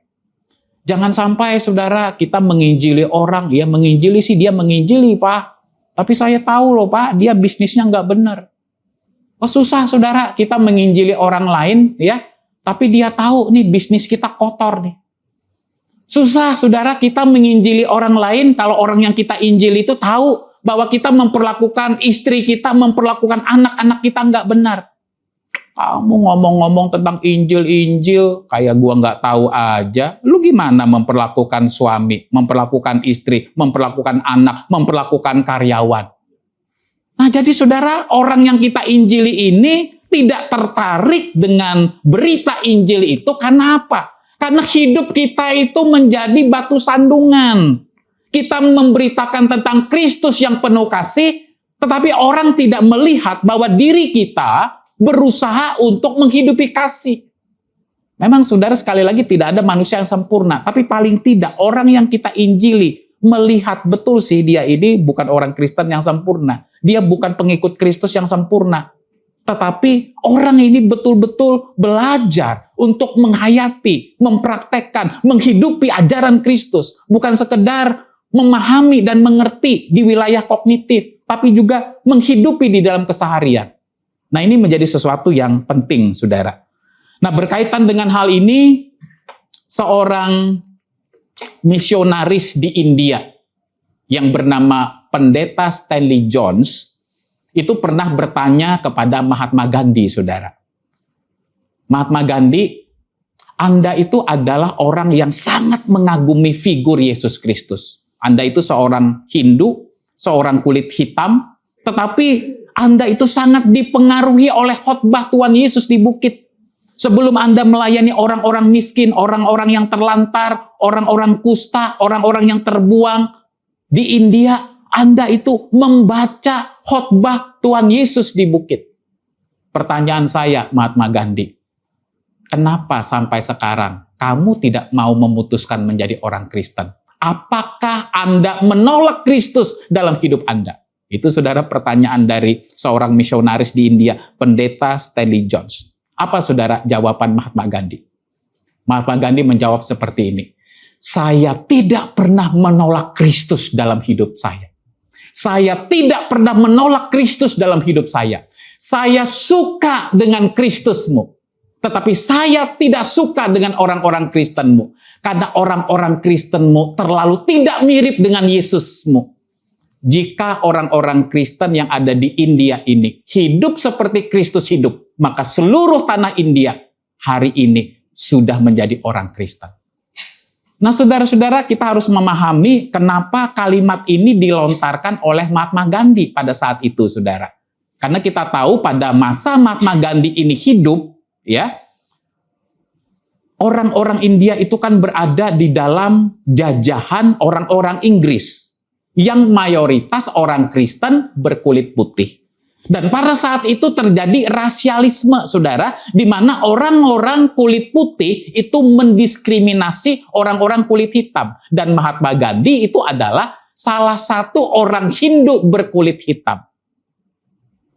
Jangan sampai, saudara, kita menginjili orang, ya menginjili sih dia menginjili, Pak. Tapi saya tahu loh, Pak, dia bisnisnya nggak benar. Oh, susah, saudara, kita menginjili orang lain, ya, tapi dia tahu nih bisnis kita kotor nih. Susah, saudara, kita menginjili orang lain kalau orang yang kita injili itu tahu bahwa kita memperlakukan istri kita, memperlakukan anak-anak kita nggak benar. Kamu ngomong-ngomong tentang Injil, kayak gua nggak tahu aja. Lu gimana memperlakukan suami, memperlakukan istri, memperlakukan anak, memperlakukan karyawan? Nah, jadi, saudara, orang yang kita injili ini tidak tertarik dengan berita Injil itu karena apa? Karena hidup kita itu menjadi batu sandungan. Kita memberitakan tentang Kristus yang penuh kasih, tetapi orang tidak melihat bahwa diri kita berusaha untuk menghidupi kasih. Memang, saudara, sekali lagi tidak ada manusia yang sempurna, tapi paling tidak orang yang kita injili melihat betul sih dia ini bukan orang Kristen yang sempurna. Dia bukan pengikut Kristus yang sempurna. Tetapi orang ini betul-betul belajar untuk menghayati, mempraktekkan, menghidupi ajaran Kristus. Bukan sekedar memahami dan mengerti di wilayah kognitif, tapi juga menghidupi di dalam keseharian. Nah, ini menjadi sesuatu yang penting, saudara. Nah, berkaitan dengan hal ini, seorang misionaris di India yang bernama Pendeta Stanley Jones, itu pernah bertanya kepada Mahatma Gandhi, saudara. Mahatma Gandhi, Anda itu adalah orang yang sangat mengagumi figur Yesus Kristus. Anda itu seorang Hindu, seorang kulit hitam, tetapi Anda itu sangat dipengaruhi oleh khotbah Tuhan Yesus di bukit. Sebelum Anda melayani orang-orang miskin, orang-orang yang terlantar, orang-orang kusta, orang-orang yang terbuang di India, Anda itu membaca khotbah Tuhan Yesus di bukit. Pertanyaan saya, Mahatma Gandhi, kenapa sampai sekarang kamu tidak mau memutuskan menjadi orang Kristen? Apakah Anda menolak Kristus dalam hidup Anda? Itu, saudara, pertanyaan dari seorang misionaris di India, Pendeta Stanley Jones. Apa, saudara, jawaban Mahatma Gandhi? Mahatma Gandhi menjawab seperti ini. Saya tidak pernah menolak Kristus dalam hidup saya. Saya tidak pernah menolak Kristus dalam hidup saya. Saya suka dengan Kristusmu. Tetapi saya tidak suka dengan orang-orang Kristenmu. Karena orang-orang Kristenmu terlalu tidak mirip dengan Yesusmu. Jika orang-orang Kristen yang ada di India ini hidup seperti Kristus hidup, maka seluruh tanah India hari ini sudah menjadi orang Kristen. Nah, saudara-saudara, kita harus memahami kenapa kalimat ini dilontarkan oleh Mahatma Gandhi pada saat itu, saudara. Karena kita tahu pada masa Mahatma Gandhi ini hidup, ya, orang-orang India itu kan berada di dalam jajahan orang-orang Inggris yang mayoritas orang Kristen berkulit putih. Dan pada saat itu terjadi rasialisme, saudara, di mana orang-orang kulit putih itu mendiskriminasi orang-orang kulit hitam. Dan Mahatma Gandhi itu adalah salah satu orang Hindu berkulit hitam.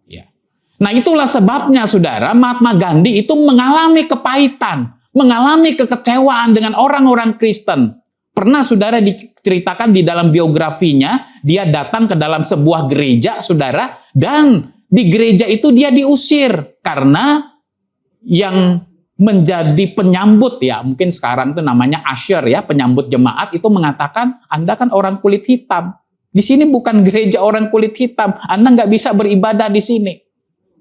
Ya. Nah, itulah sebabnya, saudara, Mahatma Gandhi itu mengalami kepahitan, mengalami kekecewaan dengan orang-orang Kristen. Pernah, saudara, diceritakan di dalam biografinya, dia datang ke dalam sebuah gereja, saudara, dan di gereja itu dia diusir karena yang menjadi penyambut, ya mungkin sekarang itu namanya usher, ya, penyambut jemaat, itu mengatakan, Anda kan orang kulit hitam. Di sini bukan gereja orang kulit hitam, Anda nggak bisa beribadah di sini.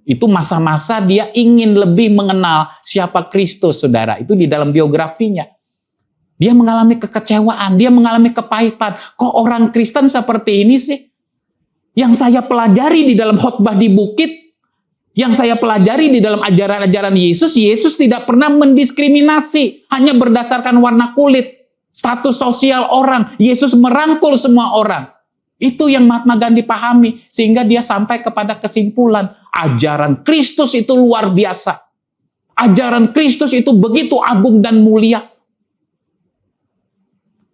Itu masa-masa dia ingin lebih mengenal siapa Kristus, saudara. Itu di dalam biografinya. Dia mengalami kekecewaan, dia mengalami kepahitan. Kok orang Kristen seperti ini sih? Yang saya pelajari di dalam khotbah di bukit, yang saya pelajari di dalam ajaran-ajaran Yesus, Yesus tidak pernah mendiskriminasi, hanya berdasarkan warna kulit, status sosial orang. Yesus merangkul semua orang. Itu yang Mahatma Gandhi pahami, sehingga dia sampai kepada kesimpulan, ajaran Kristus itu luar biasa. Ajaran Kristus itu begitu agung dan mulia.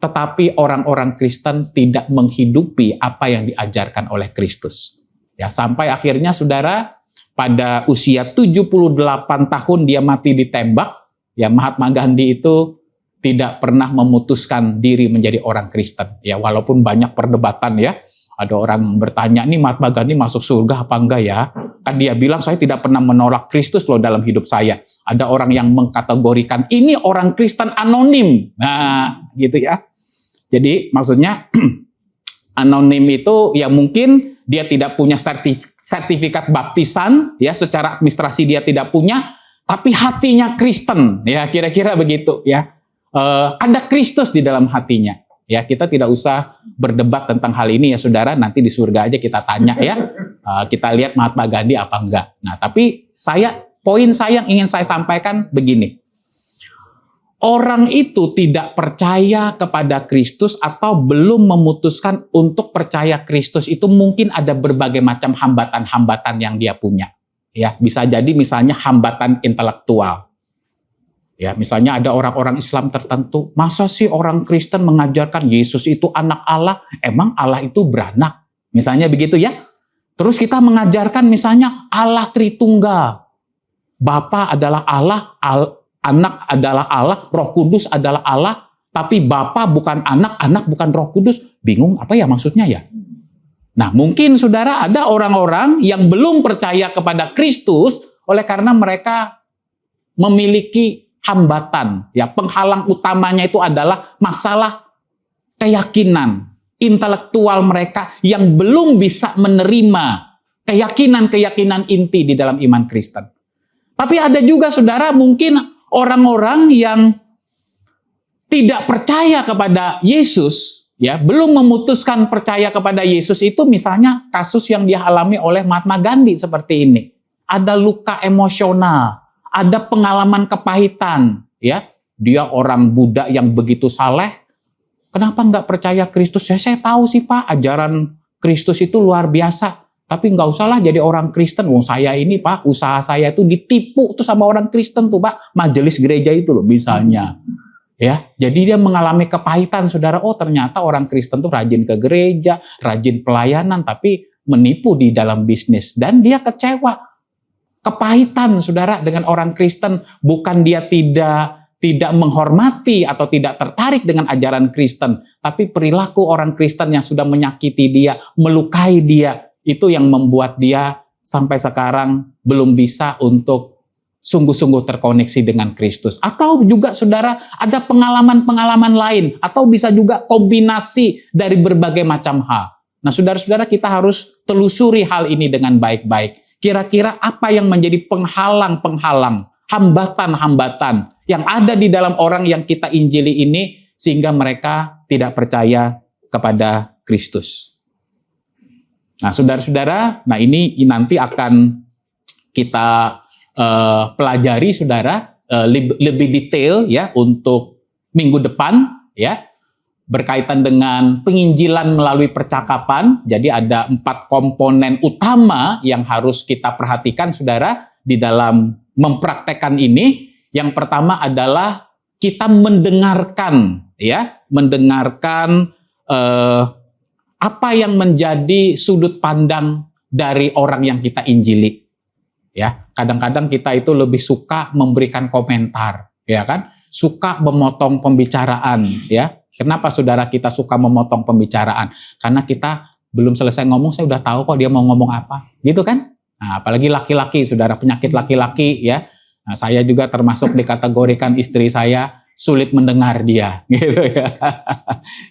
Tetapi orang-orang Kristen tidak menghidupi apa yang diajarkan oleh Kristus. Ya, sampai akhirnya, saudara, pada usia 78 tahun dia mati ditembak. Ya, Mahatma Gandhi itu tidak pernah memutuskan diri menjadi orang Kristen. Ya, walaupun banyak perdebatan, ya. Ada orang bertanya, nih Mahatma Gandhi masuk surga apa enggak ya? Kan dia bilang, saya tidak pernah menolak Kristus loh dalam hidup saya. Ada orang yang mengkategorikan, ini orang Kristen anonim. Nah, gitu ya. Jadi maksudnya anonim itu ya mungkin dia tidak punya sertifikat baptisan, ya secara administrasi dia tidak punya, tapi hatinya Kristen, ya kira-kira begitu, ya. Ada Kristus di dalam hatinya. Ya, kita tidak usah berdebat tentang hal ini, ya saudara, nanti di surga aja kita tanya, ya. Kita lihat Mahatma Gandhi apa enggak. Nah, tapi poin saya yang ingin saya sampaikan begini. Orang itu tidak percaya kepada Kristus atau belum memutuskan untuk percaya Kristus itu mungkin ada berbagai macam hambatan-hambatan yang dia punya. Ya, bisa jadi misalnya hambatan intelektual. Ya, misalnya ada orang-orang Islam tertentu, masa sih orang Kristen mengajarkan Yesus itu anak Allah? Emang Allah itu beranak? Misalnya begitu, ya. Terus kita mengajarkan misalnya Allah Tritunggal. Bapa adalah Allah, Anak adalah Allah, Roh Kudus adalah Allah, tapi Bapa bukan anak, anak bukan Roh Kudus. Bingung apa ya maksudnya, ya? Nah, mungkin saudara ada orang-orang yang belum percaya kepada Kristus oleh karena mereka memiliki hambatan. Ya, penghalang utamanya itu adalah masalah keyakinan intelektual mereka yang belum bisa menerima keyakinan-keyakinan inti di dalam iman Kristen. Tapi ada juga saudara mungkin orang-orang yang tidak percaya kepada Yesus, ya, belum memutuskan percaya kepada Yesus itu misalnya kasus yang dia alami oleh Mahatma Gandhi seperti ini. Ada luka emosional, ada pengalaman kepahitan, ya. Dia orang Buddha yang begitu saleh, kenapa nggak percaya Kristus? Saya tahu sih Pak, ajaran Kristus itu luar biasa. Tapi nggak usahlah jadi orang Kristen. Wong saya ini Pak, usaha saya itu ditipu tuh sama orang Kristen tuh Pak. Majelis gereja itu loh misalnya. Ya, jadi dia mengalami kepahitan saudara. Oh ternyata orang Kristen tuh rajin ke gereja, rajin pelayanan, tapi menipu di dalam bisnis. Dan dia kecewa. Kepahitan saudara dengan orang Kristen. Bukan dia tidak menghormati atau tidak tertarik dengan ajaran Kristen. Tapi perilaku orang Kristen yang sudah menyakiti dia, melukai dia. Itu yang membuat dia sampai sekarang belum bisa untuk sungguh-sungguh terkoneksi dengan Kristus. Atau juga saudara ada pengalaman-pengalaman lain. Atau bisa juga kombinasi dari berbagai macam hal. Nah saudara-saudara kita harus telusuri hal ini dengan baik-baik. Kira-kira apa yang menjadi penghalang-penghalang, hambatan-hambatan yang ada di dalam orang yang kita injili ini sehingga mereka tidak percaya kepada Kristus. Nah, saudara-saudara, nah ini nanti akan kita pelajari, saudara, lebih detail ya untuk minggu depan, ya, berkaitan dengan penginjilan melalui percakapan. Jadi ada 4 komponen utama yang harus kita perhatikan, saudara, di dalam mempraktekkan ini. Yang pertama adalah kita mendengarkan, ya, mendengarkan apa yang menjadi sudut pandang dari orang yang kita injili. Ya, kadang-kadang kita itu lebih suka memberikan komentar, ya kan? Suka memotong pembicaraan, ya. Kenapa saudara kita suka memotong pembicaraan? Karena kita belum selesai ngomong, saya udah tahu kok dia mau ngomong apa, gitu kan? Nah, apalagi laki-laki, saudara, penyakit laki-laki, ya. Nah, saya juga termasuk dikategorikan istri saya sulit mendengar dia, gitu ya.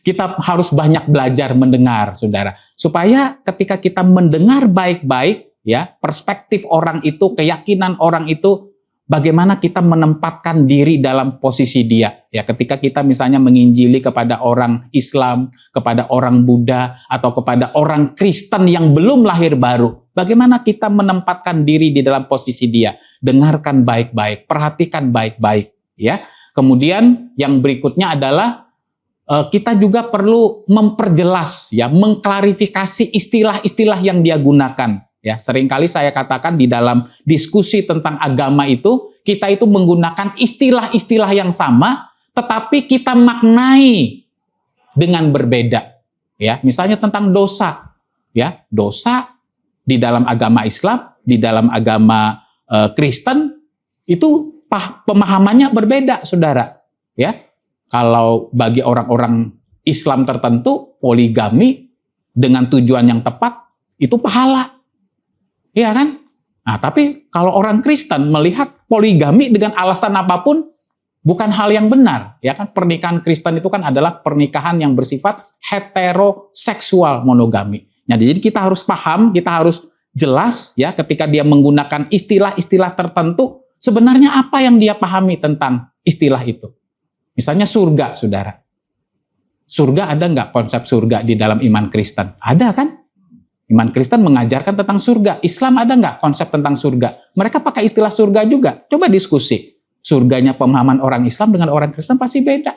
Kita harus banyak belajar mendengar, saudara, supaya ketika kita mendengar baik-baik, ya, perspektif orang itu, keyakinan orang itu, bagaimana kita menempatkan diri dalam posisi dia. Ya, ketika kita misalnya menginjili kepada orang Islam, kepada orang Buddha, atau kepada orang Kristen yang belum lahir baru, bagaimana kita menempatkan diri di dalam posisi dia. Dengarkan baik-baik, perhatikan baik-baik, ya. Kemudian yang berikutnya adalah kita juga perlu memperjelas, ya, mengklarifikasi istilah-istilah yang dia gunakan. Ya, seringkali saya katakan di dalam diskusi tentang agama itu, kita itu menggunakan istilah-istilah yang sama, tetapi kita maknai dengan berbeda. Ya, misalnya tentang dosa, ya, dosa di dalam agama Islam, di dalam agama Kristen itu pemahamannya berbeda, saudara. Ya, kalau bagi orang-orang Islam tertentu, poligami dengan tujuan yang tepat itu pahala, iya kan? Nah, tapi kalau orang Kristen melihat poligami dengan alasan apapun bukan hal yang benar, ya kan? Pernikahan Kristen itu kan adalah pernikahan yang bersifat heteroseksual monogami. Nah, jadi kita harus paham, kita harus jelas, ya, ketika dia menggunakan istilah-istilah tertentu. Sebenarnya apa yang dia pahami tentang istilah itu? Misalnya surga, saudara. Surga ada nggak konsep surga di dalam iman Kristen? Ada kan? Iman Kristen mengajarkan tentang surga. Islam ada nggak konsep tentang surga? Mereka pakai istilah surga juga. Coba diskusi. Surganya pemahaman orang Islam dengan orang Kristen pasti beda.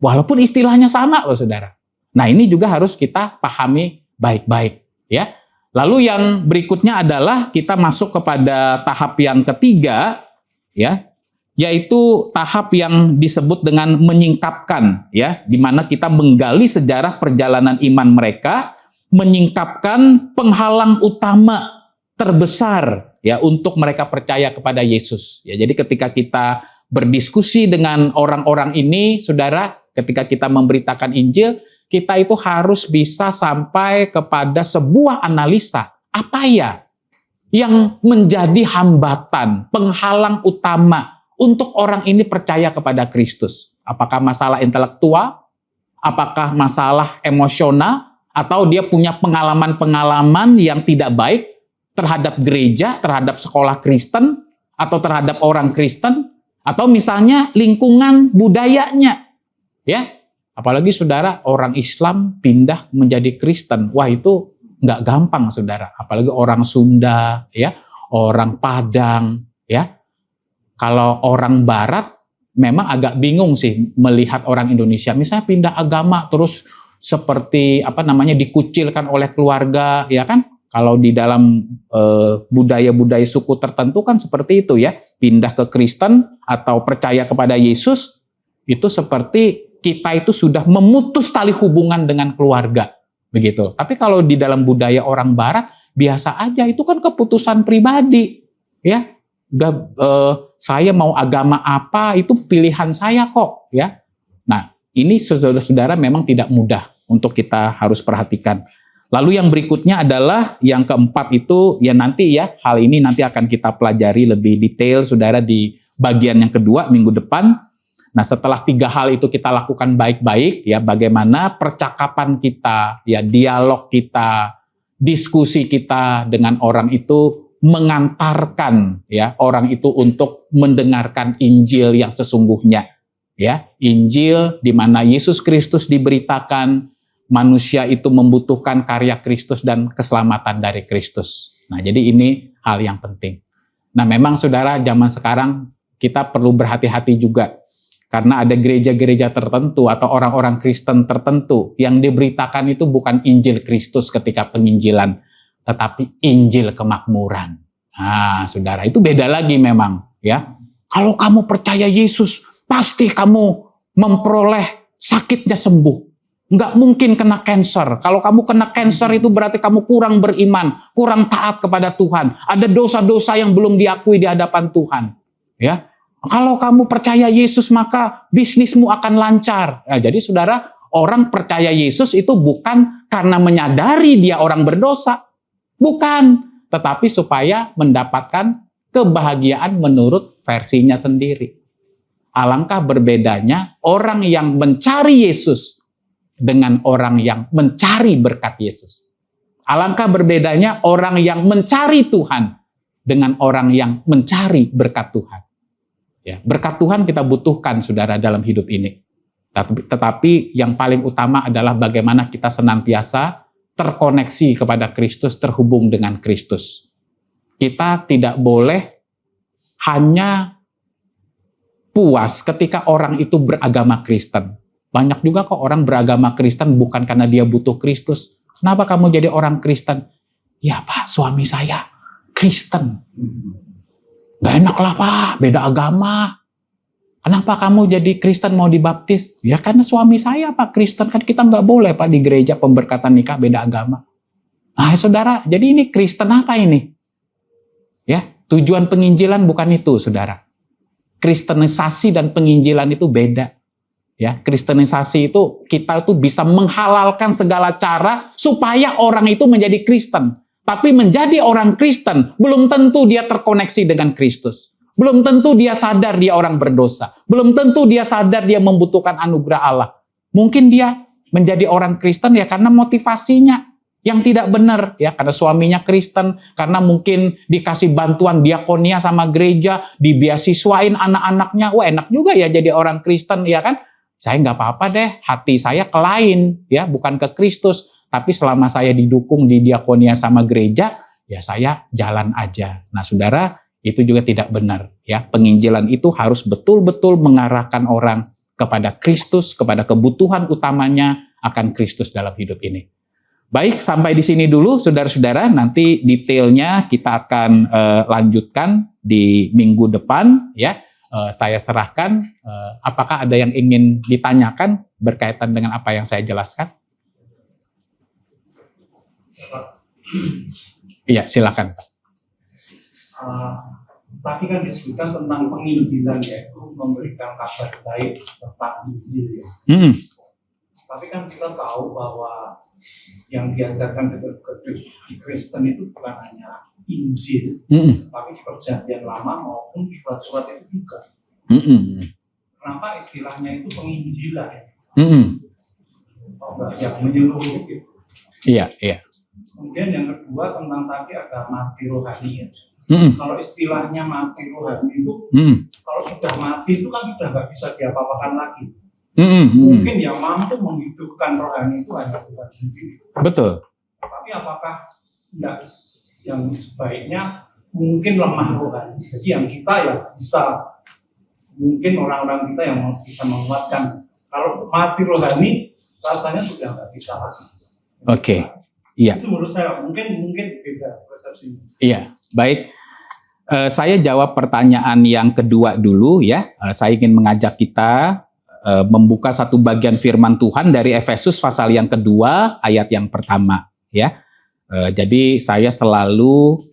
Walaupun istilahnya sama loh, saudara. Nah, ini juga harus kita pahami baik-baik, ya. Lalu yang berikutnya adalah kita masuk kepada tahap yang ketiga, ya, yaitu tahap yang disebut dengan menyingkapkan, ya, di mana kita menggali sejarah perjalanan iman mereka, menyingkapkan penghalang utama terbesar, ya, untuk mereka percaya kepada Yesus. Ya, jadi ketika kita berdiskusi dengan orang-orang ini, saudara, ketika kita memberitakan Injil, kita itu harus bisa sampai kepada sebuah analisa. Apa ya yang menjadi hambatan, penghalang utama untuk orang ini percaya kepada Kristus? Apakah masalah intelektual? Apakah masalah emosional? Atau dia punya pengalaman-pengalaman yang tidak baik terhadap gereja, terhadap sekolah Kristen, atau terhadap orang Kristen, atau misalnya lingkungan budayanya. Ya, apalagi saudara orang Islam pindah menjadi Kristen. Wah, itu nggak gampang saudara. Apalagi orang Sunda, ya, orang Padang, ya. Kalau orang Barat memang agak bingung sih melihat orang Indonesia misalnya pindah agama terus seperti dikucilkan oleh keluarga, ya kan? Kalau di dalam budaya-budaya suku tertentu kan seperti itu ya, pindah ke Kristen atau percaya kepada Yesus itu seperti kita itu sudah memutus tali hubungan dengan keluarga, begitu. Tapi kalau di dalam budaya orang Barat biasa aja, itu kan keputusan pribadi, ya. Udah saya mau agama apa itu pilihan saya kok, ya. Nah, ini saudara-saudara memang tidak mudah untuk kita harus perhatikan. Lalu yang berikutnya adalah yang keempat itu ya nanti ya, hal ini nanti akan kita pelajari lebih detail saudara di bagian yang kedua minggu depan. Nah, setelah 3 hal itu kita lakukan baik-baik ya, bagaimana percakapan kita, ya dialog kita, diskusi kita dengan orang itu mengantarkan ya orang itu untuk mendengarkan Injil yang sesungguhnya, ya Injil di mana Yesus Kristus diberitakan, manusia itu membutuhkan karya Kristus dan keselamatan dari Kristus. Nah, jadi ini hal yang penting. Nah, memang saudara zaman sekarang kita perlu berhati-hati juga karena ada gereja-gereja tertentu atau orang-orang Kristen tertentu yang diberitakan itu bukan Injil Kristus ketika penginjilan, tetapi Injil kemakmuran. Nah, saudara, itu beda lagi memang, ya. Kalau kamu percaya Yesus, pasti kamu memperoleh sakitnya sembuh. Nggak mungkin kena cancer. Kalau kamu kena cancer itu berarti kamu kurang beriman, kurang taat kepada Tuhan. Ada dosa-dosa yang belum diakui di hadapan Tuhan. Ya, kalau kamu percaya Yesus maka bisnismu akan lancar. Nah, jadi saudara, orang percaya Yesus itu bukan karena menyadari dia orang berdosa. Bukan, tetapi supaya mendapatkan kebahagiaan menurut versinya sendiri. Alangkah berbedanya orang yang mencari Yesus dengan orang yang mencari berkat Yesus. Alangkah berbedanya orang yang mencari Tuhan dengan orang yang mencari berkat Tuhan. Ya, berkat Tuhan kita butuhkan, saudara, dalam hidup ini. Tetapi yang paling utama adalah bagaimana kita senantiasa terkoneksi kepada Kristus, terhubung dengan Kristus. Kita tidak boleh hanya puas ketika orang itu beragama Kristen. Banyak juga kok orang beragama Kristen bukan karena dia butuh Kristus. Kenapa kamu jadi orang Kristen? Ya Pak, suami saya Kristen. Gak enak lah Pak, beda agama. Kenapa kamu jadi Kristen mau dibaptis? Ya karena suami saya Pak Kristen, kan kita nggak boleh Pak di gereja pemberkatan nikah beda agama. Nah saudara, jadi ini Kristen apa ini? Ya, tujuan penginjilan bukan itu saudara. Kristenisasi dan penginjilan itu beda. Ya, kristenisasi itu kita itu bisa menghalalkan segala cara supaya orang itu menjadi Kristen. Tapi menjadi orang Kristen belum tentu dia terkoneksi dengan Kristus. Belum tentu dia sadar dia orang berdosa. Belum tentu dia sadar dia membutuhkan anugerah Allah. Mungkin dia menjadi orang Kristen ya karena motivasinya yang tidak benar. Ya, karena suaminya Kristen, karena mungkin dikasih bantuan diakonia sama gereja, dibeasiswain anak-anaknya. Wah enak juga ya jadi orang Kristen, ya kan? Saya nggak apa-apa deh, hati saya ke lain, ya bukan ke Kristus. Tapi selama saya didukung di diakonia sama gereja, ya saya jalan aja. Nah saudara, itu juga tidak benar. Ya, penginjilan itu harus betul-betul mengarahkan orang kepada Kristus, kepada kebutuhan utamanya akan Kristus dalam hidup ini. Baik, sampai di sini dulu saudara-saudara. Nanti detailnya kita akan lanjutkan di minggu depan. Ya, saya serahkan. Apakah ada yang ingin ditanyakan berkaitan dengan apa yang saya jelaskan? Iya, silakan. Tadi kan disebutkan tentang penginjilan, yaitu memberikan kabar baik tentang Injil ya. Tapi kan kita tahu bahwa yang diajarkan di Kristen itu bukan hanya Injil, tapi di Perjanjian Lama maupun surat-surat itu juga. Kenapa istilahnya itu penginjilan? Oh, enggak, yang menyeluruh gitu. Iya, iya. Kemudian yang kedua tentang tadi ada mati rohani ya. Mm-mm. Kalau istilahnya mati rohani itu, kalau sudah mati itu kan sudah nggak bisa diapa-apakan lagi. Mungkin yang mampu menghidupkan rohani itu hanya Tuhan sendiri. Betul. Tapi apakah enggak yang sebaiknya mungkin lemah rohani. Jadi yang kita yang bisa, mungkin orang-orang kita yang bisa menguatkan. Kalau mati rohani rasanya sudah nggak bisa lagi. Oke. Iya. Itu menurut saya mungkin beda persepsinya. Iya, baik. Saya jawab pertanyaan yang kedua dulu ya. Saya ingin mengajak kita membuka satu bagian firman Tuhan dari Efesus pasal yang kedua ayat yang pertama ya. Jadi saya selalu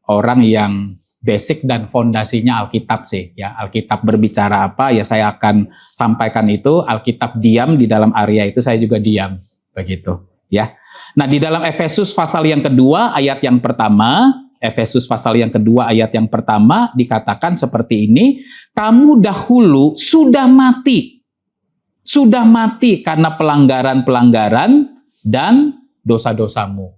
orang yang basic dan fondasinya Alkitab sih ya. Alkitab berbicara apa ya saya akan sampaikan itu. Alkitab diam di dalam area itu saya juga diam begitu ya. Nah, di dalam Efesus pasal yang kedua ayat yang pertama, Efesus pasal yang kedua ayat yang pertama dikatakan seperti ini, kamu dahulu sudah mati karena pelanggaran-pelanggaran dan dosa-dosamu.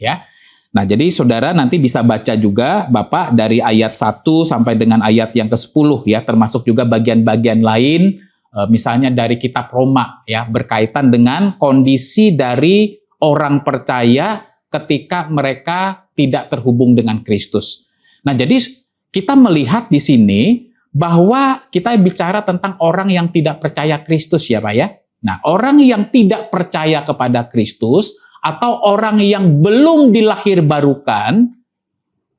Ya. Nah, jadi saudara nanti bisa baca juga Bapak dari ayat 1 sampai dengan ayat yang ke-10 ya, termasuk juga bagian-bagian lain, misalnya dari kitab Roma ya, berkaitan dengan kondisi dari orang percaya ketika mereka tidak terhubung dengan Kristus. Nah, jadi kita melihat di sini bahwa kita bicara tentang orang yang tidak percaya Kristus ya Pak ya. Nah, orang yang tidak percaya kepada Kristus atau orang yang belum dilahirbarukan,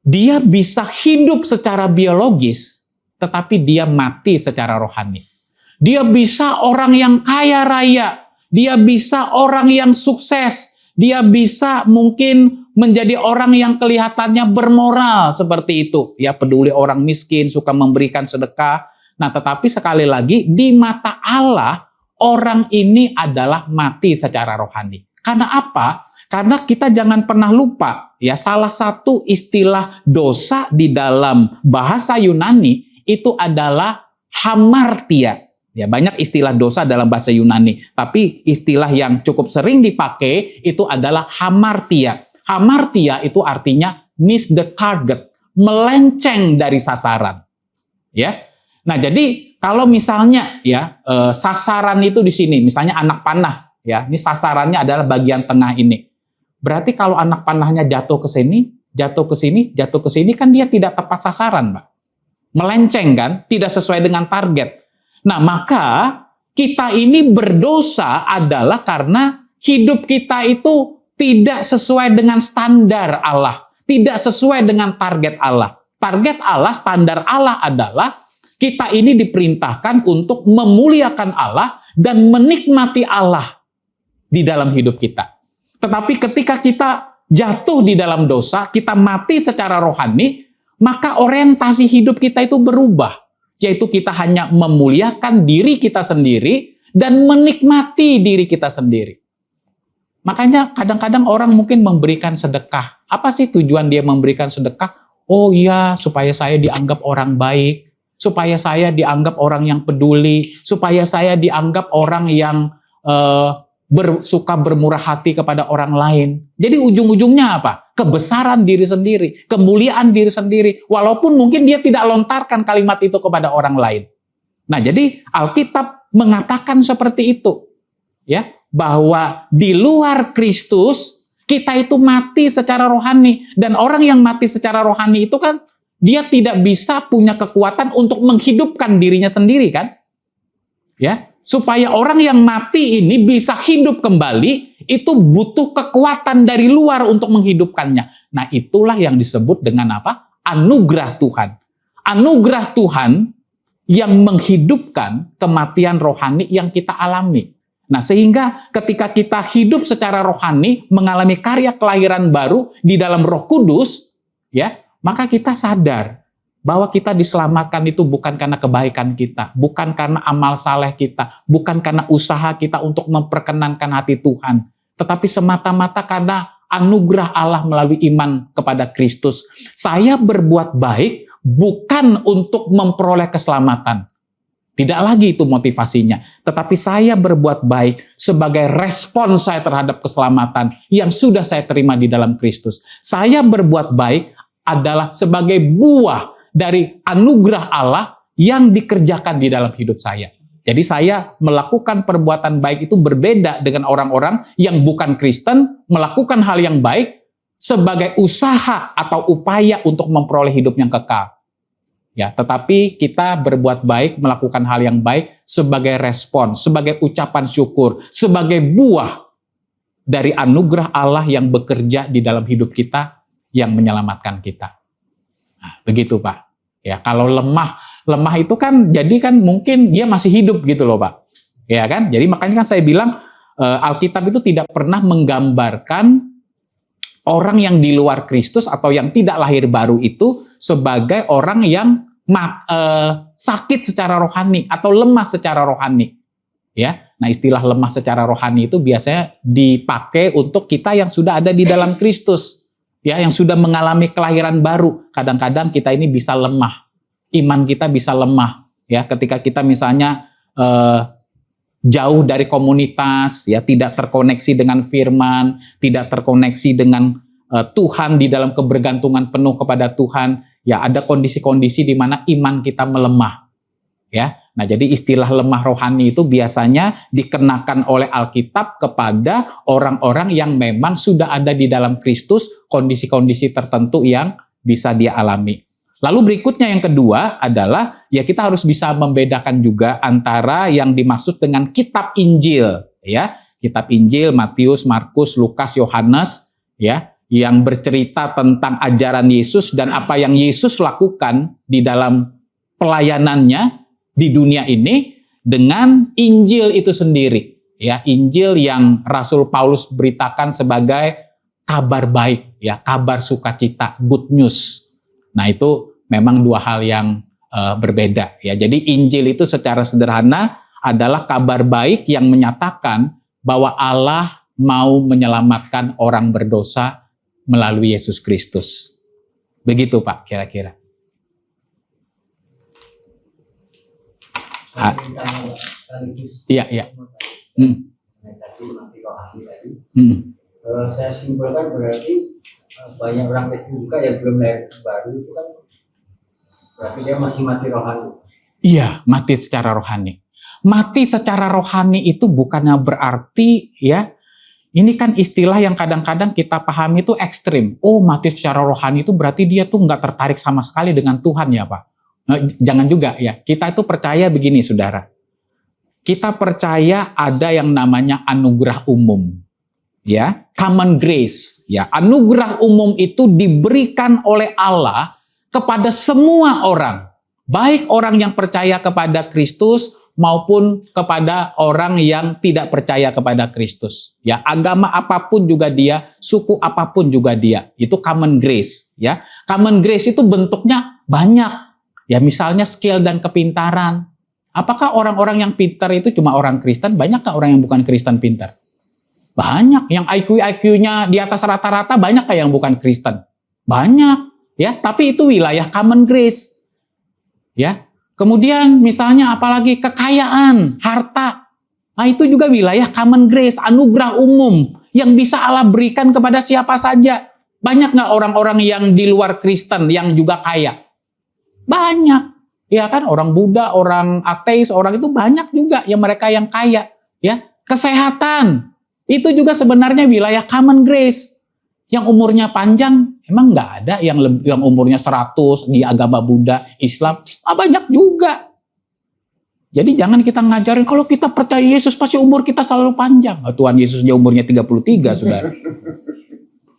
dia bisa hidup secara biologis, tetapi dia mati secara rohani. Dia bisa orang yang kaya raya, dia bisa orang yang sukses, dia bisa mungkin menjadi orang yang kelihatannya bermoral seperti itu. Ya, peduli orang miskin, suka memberikan sedekah. Nah, tetapi sekali lagi, di mata Allah, orang ini adalah mati secara rohani. Karena apa? Karena kita jangan pernah lupa, ya, salah satu istilah dosa di dalam bahasa Yunani itu adalah hamartia. Ya, banyak istilah dosa dalam bahasa Yunani, tapi istilah yang cukup sering dipakai itu adalah hamartia. Hamartia itu artinya miss the target, melenceng dari sasaran. Ya. Nah, jadi kalau misalnya ya sasaran itu di sini, misalnya anak panah, ya, ini sasarannya adalah bagian tengah ini. Berarti kalau anak panahnya jatuh ke sini, jatuh ke sini, jatuh ke sini, kan dia tidak tepat sasaran, Pak. Melenceng kan, tidak sesuai dengan target. Nah, maka kita ini berdosa adalah karena hidup kita itu tidak sesuai dengan standar Allah, tidak sesuai dengan target Allah. Target Allah, standar Allah adalah kita ini diperintahkan untuk memuliakan Allah dan menikmati Allah di dalam hidup kita. Tetapi ketika kita jatuh di dalam dosa, kita mati secara rohani, maka orientasi hidup kita itu berubah. Yaitu kita hanya memuliakan diri kita sendiri dan menikmati diri kita sendiri. Makanya kadang-kadang orang mungkin memberikan sedekah. Apa sih tujuan dia memberikan sedekah? Oh iya, supaya saya dianggap orang baik, supaya saya dianggap orang yang peduli, supaya saya dianggap orang yang suka bermurah hati kepada orang lain. Jadi ujung-ujungnya apa? Kebesaran diri sendiri, kemuliaan diri sendiri, walaupun mungkin dia tidak lontarkan kalimat itu kepada orang lain. Nah, jadi Alkitab mengatakan seperti itu, ya, bahwa di luar Kristus kita itu mati secara rohani, dan orang yang mati secara rohani itu kan dia tidak bisa punya kekuatan untuk menghidupkan dirinya sendiri kan, ya. Supaya orang yang mati ini bisa hidup kembali, itu butuh kekuatan dari luar untuk menghidupkannya. Nah, itulah yang disebut dengan apa? Anugerah Tuhan. Anugerah Tuhan yang menghidupkan kematian rohani yang kita alami. Nah, sehingga ketika kita hidup secara rohani, mengalami karya kelahiran baru di dalam Roh Kudus, ya, maka kita sadar bahwa kita diselamatkan itu bukan karena kebaikan kita, bukan karena amal saleh kita, bukan karena usaha kita untuk memperkenankan hati Tuhan, tetapi semata-mata karena anugerah Allah melalui iman kepada Kristus. Saya berbuat baik bukan untuk memperoleh keselamatan, Tidak lagi itu motivasinya. Tetapi saya berbuat baik sebagai respon saya terhadap keselamatan yang sudah saya terima di dalam Kristus. Saya berbuat baik adalah sebagai buah dari anugerah Allah yang dikerjakan di dalam hidup saya. Jadi saya melakukan perbuatan baik itu berbeda dengan orang-orang yang bukan Kristen, melakukan hal yang baik sebagai usaha atau upaya untuk memperoleh hidup yang kekal. Ya, tetapi kita berbuat baik, melakukan hal yang baik sebagai respon, sebagai ucapan syukur, sebagai buah dari anugerah Allah yang bekerja di dalam hidup kita, yang menyelamatkan kita. Nah, begitu Pak. Ya, kalau lemah itu kan jadi kan mungkin dia masih hidup gitu loh Pak. Ya kan? Jadi makanya kan saya bilang Alkitab itu tidak pernah menggambarkan orang yang di luar Kristus atau yang tidak lahir baru itu sebagai orang yang sakit secara rohani atau lemah secara rohani. Ya, nah istilah lemah secara rohani itu biasanya dipakai untuk kita yang sudah ada di dalam Kristus, ya, yang sudah mengalami kelahiran baru. Kadang-kadang kita ini bisa lemah, iman kita bisa lemah, ya, ketika kita misalnya jauh dari komunitas, ya, tidak terkoneksi dengan firman, tidak terkoneksi dengan Tuhan di dalam kebergantungan penuh kepada Tuhan, ya, ada kondisi-kondisi di mana iman kita melemah, ya. Nah, jadi istilah lemah rohani itu biasanya dikenakan oleh Alkitab kepada orang-orang yang memang sudah ada di dalam Kristus, kondisi-kondisi tertentu yang bisa dia alami. Lalu berikutnya yang kedua adalah ya kita harus bisa membedakan juga antara yang dimaksud dengan kitab Injil, ya. Kitab Injil Matius, Markus, Lukas, Yohanes, ya, yang bercerita tentang ajaran Yesus dan apa yang Yesus lakukan di dalam pelayanannya di dunia ini, dengan Injil itu sendiri, ya, Injil yang Rasul Paulus beritakan sebagai kabar baik, ya, kabar sukacita, good news. Nah, itu memang dua hal yang berbeda, ya. Jadi Injil itu secara sederhana adalah kabar baik yang menyatakan bahwa Allah mau menyelamatkan orang berdosa melalui Yesus Kristus. Begitu Pak, kira-kira. Iya. Saya simpulkan berarti banyak orang Kristen juga yang belum lahir baru itu kan berarti dia masih mati rohani. Iya, mati secara rohani. Mati secara rohani itu bukannya berarti, ya, ini kan istilah yang kadang-kadang kita pahami itu ekstrim. Oh, mati secara rohani itu berarti dia tuh nggak tertarik sama sekali dengan Tuhan, ya Pak. Jangan juga, ya. Kita itu percaya begini, saudara. Kita percaya ada yang namanya anugerah umum, ya, common grace, ya. Anugerah umum itu diberikan oleh Allah kepada semua orang, baik orang yang percaya kepada Kristus maupun kepada orang yang tidak percaya kepada Kristus, ya. Agama apapun juga dia, suku apapun juga dia, itu common grace, ya. Common grace itu bentuknya banyak, ya, misalnya skill dan kepintaran. Apakah orang-orang yang pintar itu cuma orang Kristen? Banyakkah orang yang bukan Kristen pintar? Banyak. Yang IQ-nya di atas rata-rata, banyakkah yang bukan Kristen? Banyak, ya. Tapi itu wilayah common grace, ya. Kemudian misalnya apalagi kekayaan, harta. Nah, itu juga wilayah common grace, anugerah umum yang bisa Allah berikan kepada siapa saja. Banyak nggak orang-orang yang di luar Kristen yang juga kaya? Banyak. Ya kan, orang Buddha, orang ateis, orang itu banyak juga yang mereka yang kaya, ya. Kesehatan itu juga sebenarnya wilayah common grace. Yang umurnya panjang emang nggak ada yang umurnya 100 di agama Buddha, Islam, banyak juga. Jadi jangan kita ngajarin kalau kita percaya Yesus pasti umur kita selalu panjang. Tuhan Yesusnya umurnya 33, Saudara.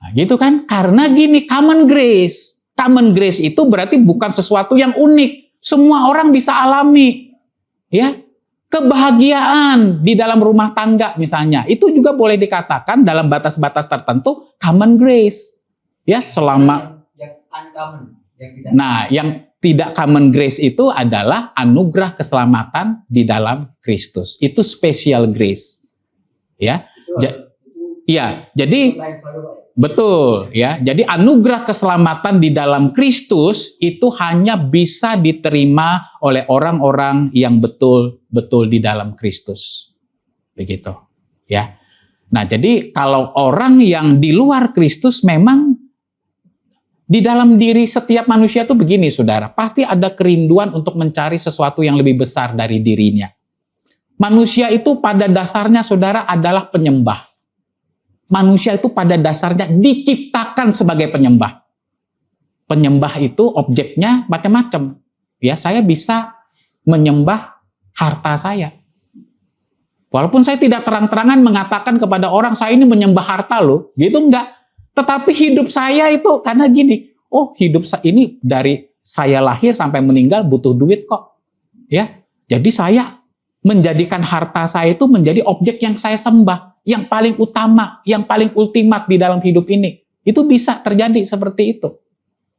Nah, gitu kan? Karena gini, common grace. Common grace itu berarti bukan sesuatu yang unik. Semua orang bisa alami, ya. Kebahagiaan di dalam rumah tangga misalnya, itu juga boleh dikatakan dalam batas-batas tertentu common grace, ya, selama yang uncommon, yang tidak. Nah, yang tidak common grace itu adalah anugerah keselamatan di dalam Kristus. Itu special grace, ya. Itu Iya, jadi Lahir baru, Pak. betul ya. Jadi anugerah keselamatan di dalam Kristus itu hanya bisa diterima oleh orang-orang yang betul-betul di dalam Kristus. Begitu, ya. Nah, jadi kalau orang yang di luar Kristus memang di dalam diri setiap manusia itu begini, Saudara, pasti ada kerinduan untuk mencari sesuatu yang lebih besar dari dirinya. Manusia itu pada dasarnya, Saudara, adalah penyembah. Manusia itu pada dasarnya diciptakan sebagai penyembah. Penyembah itu objeknya macam-macam. Ya, saya bisa menyembah harta saya. Walaupun saya tidak terang-terangan mengatakan kepada orang saya ini menyembah harta loh, gitu enggak. Tetapi hidup saya itu karena gini, oh hidup ini dari saya lahir sampai meninggal butuh duit kok. Ya, jadi saya menjadikan harta saya itu menjadi objek yang saya sembah. Yang paling utama, yang paling ultimat di dalam hidup ini. Itu bisa terjadi seperti itu.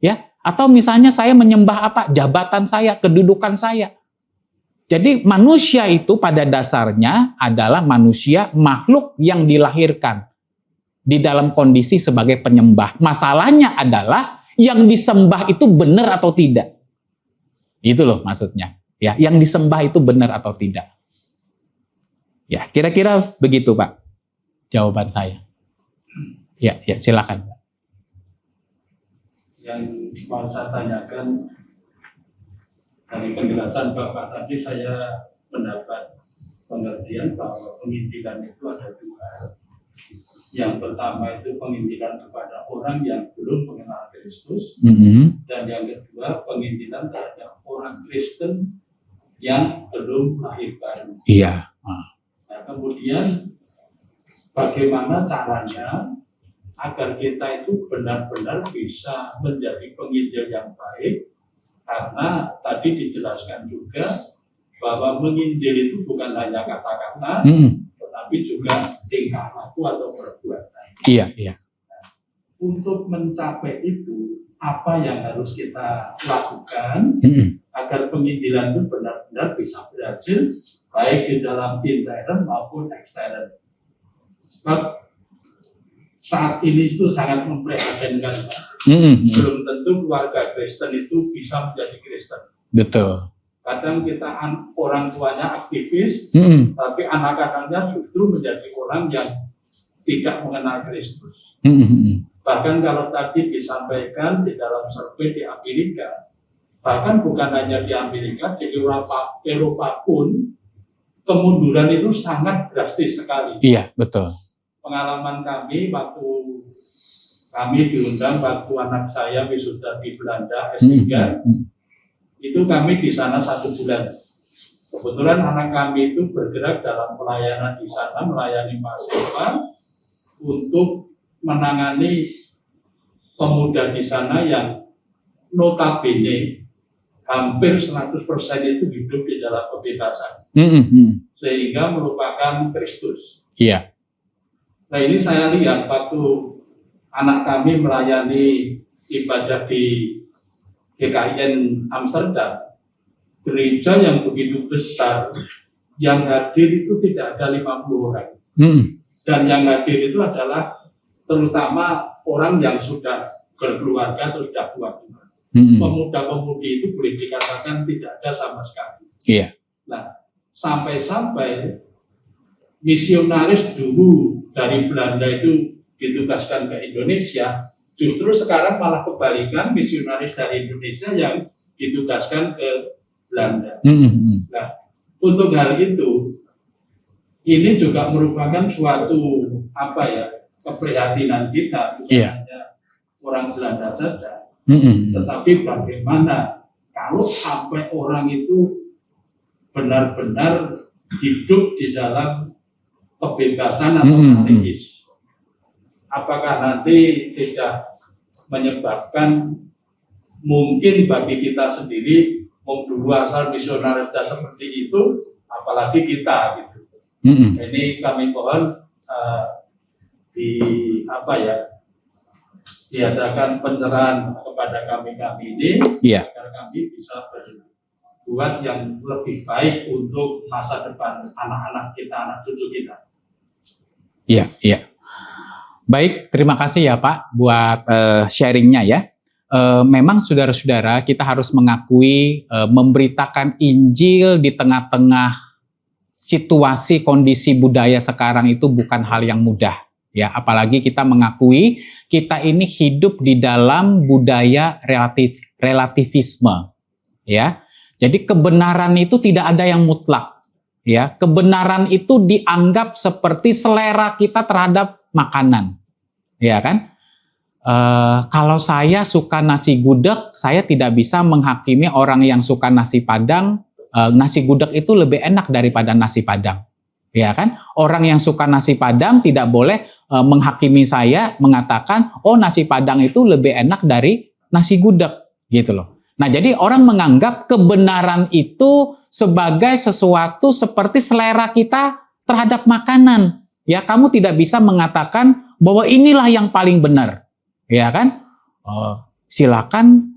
Ya, atau misalnya saya menyembah apa? Jabatan saya, kedudukan saya. Jadi manusia itu pada dasarnya adalah manusia makhluk yang dilahirkan di dalam kondisi sebagai penyembah. Masalahnya adalah yang disembah itu benar atau tidak. Itu loh maksudnya. Ya, yang disembah itu benar atau tidak. Ya, kira-kira begitu, Pak. Jawaban saya. Ya, silakan. Yang mau saya tanyakan dari penjelasan Bapak tadi, saya mendapat pengertian bahwa penginjilan itu ada dua. Yang pertama itu penginjilan kepada orang yang belum mengenal Kristus, dan yang kedua penginjilan terhadap orang Kristen yang belum lahir baru. Iya. Nah, kemudian bagaimana caranya agar kita itu benar-benar bisa menjadi penginjil yang baik, karena tadi dijelaskan juga bahwa menginjil itu bukan hanya kata-kata, tetapi juga tingkah laku atau perbuatan. Iya. Untuk mencapai itu, apa yang harus kita lakukan agar penginjilan itu benar-benar bisa berhasil, baik di dalam intern maupun ekstern. Sebab saat ini itu sangat memprihatinkan, Pak. Belum tentu keluarga Kristen itu bisa menjadi Kristen. Betul. Kadang kita orang tuanya aktivis, tapi anak-anaknya justru menjadi orang yang tidak mengenal Kristus. Bahkan kalau tadi disampaikan di dalam survei di Amerika, bahkan bukan hanya di Amerika, di Eropa pun kemunduran itu sangat drastis sekali. Iya, betul. Pengalaman kami waktu kami diundang waktu anak saya wisuda di Belanda S3, itu kami di sana 1 bulan. Kebetulan anak kami itu bergerak dalam pelayanan di sana, melayani mahasiswa untuk menangani pemuda di sana yang notabene hampir 100% itu hidup di dalam kebebasan, sehingga merupakan Kristus. Iya. Nah, ini saya lihat waktu anak kami melayani ibadah di GKIN Amsterdam, gereja yang begitu besar, yang hadir itu tidak ada 50 orang. Dan yang hadir itu adalah terutama orang yang sudah berkeluarga atau sudah tua. Pemuda-pemudi itu boleh dikatakan tidak ada sama sekali. Iya. Nah, sampai-sampai misionaris dulu dari Belanda itu ditugaskan ke Indonesia, justru sekarang malah kebalikan, misionaris dari Indonesia yang ditugaskan ke Belanda. Nah, untuk hal itu, ini juga merupakan suatu keprihatinan kita, bukan hanya orang Belanda saja. Tetapi bagaimana kalau sampai orang itu benar-benar hidup di dalam kebebasan atau ateis, apakah nanti tidak menyebabkan mungkin bagi kita sendiri, dulu asal misionaris seperti itu, apalagi kita gitu. Ini kami mohon diadakan pencerahan kepada kami ini, agar kami bisa berbuat yang lebih baik untuk masa depan anak-anak kita, anak cucu kita. Iya. Baik, terima kasih ya Pak buat sharingnya ya. Memang saudara-saudara kita harus mengakui memberitakan Injil di tengah-tengah situasi kondisi budaya sekarang itu bukan hal yang mudah. Ya, apalagi kita mengakui kita ini hidup di dalam budaya relativisme. Ya. Jadi kebenaran itu tidak ada yang mutlak. Ya, kebenaran itu dianggap seperti selera kita terhadap makanan. Ya kan? Kalau saya suka nasi gudeg, saya tidak bisa menghakimi orang yang suka nasi Padang. Nasi gudeg itu lebih enak daripada nasi Padang. Ya kan? Orang yang suka nasi Padang tidak boleh menghakimi saya mengatakan, oh nasi Padang itu lebih enak dari nasi gudeg, gitu loh. Nah, jadi orang menganggap kebenaran itu sebagai sesuatu seperti selera kita terhadap makanan. Ya, kamu tidak bisa mengatakan bahwa inilah yang paling benar. Ya kan? Silakan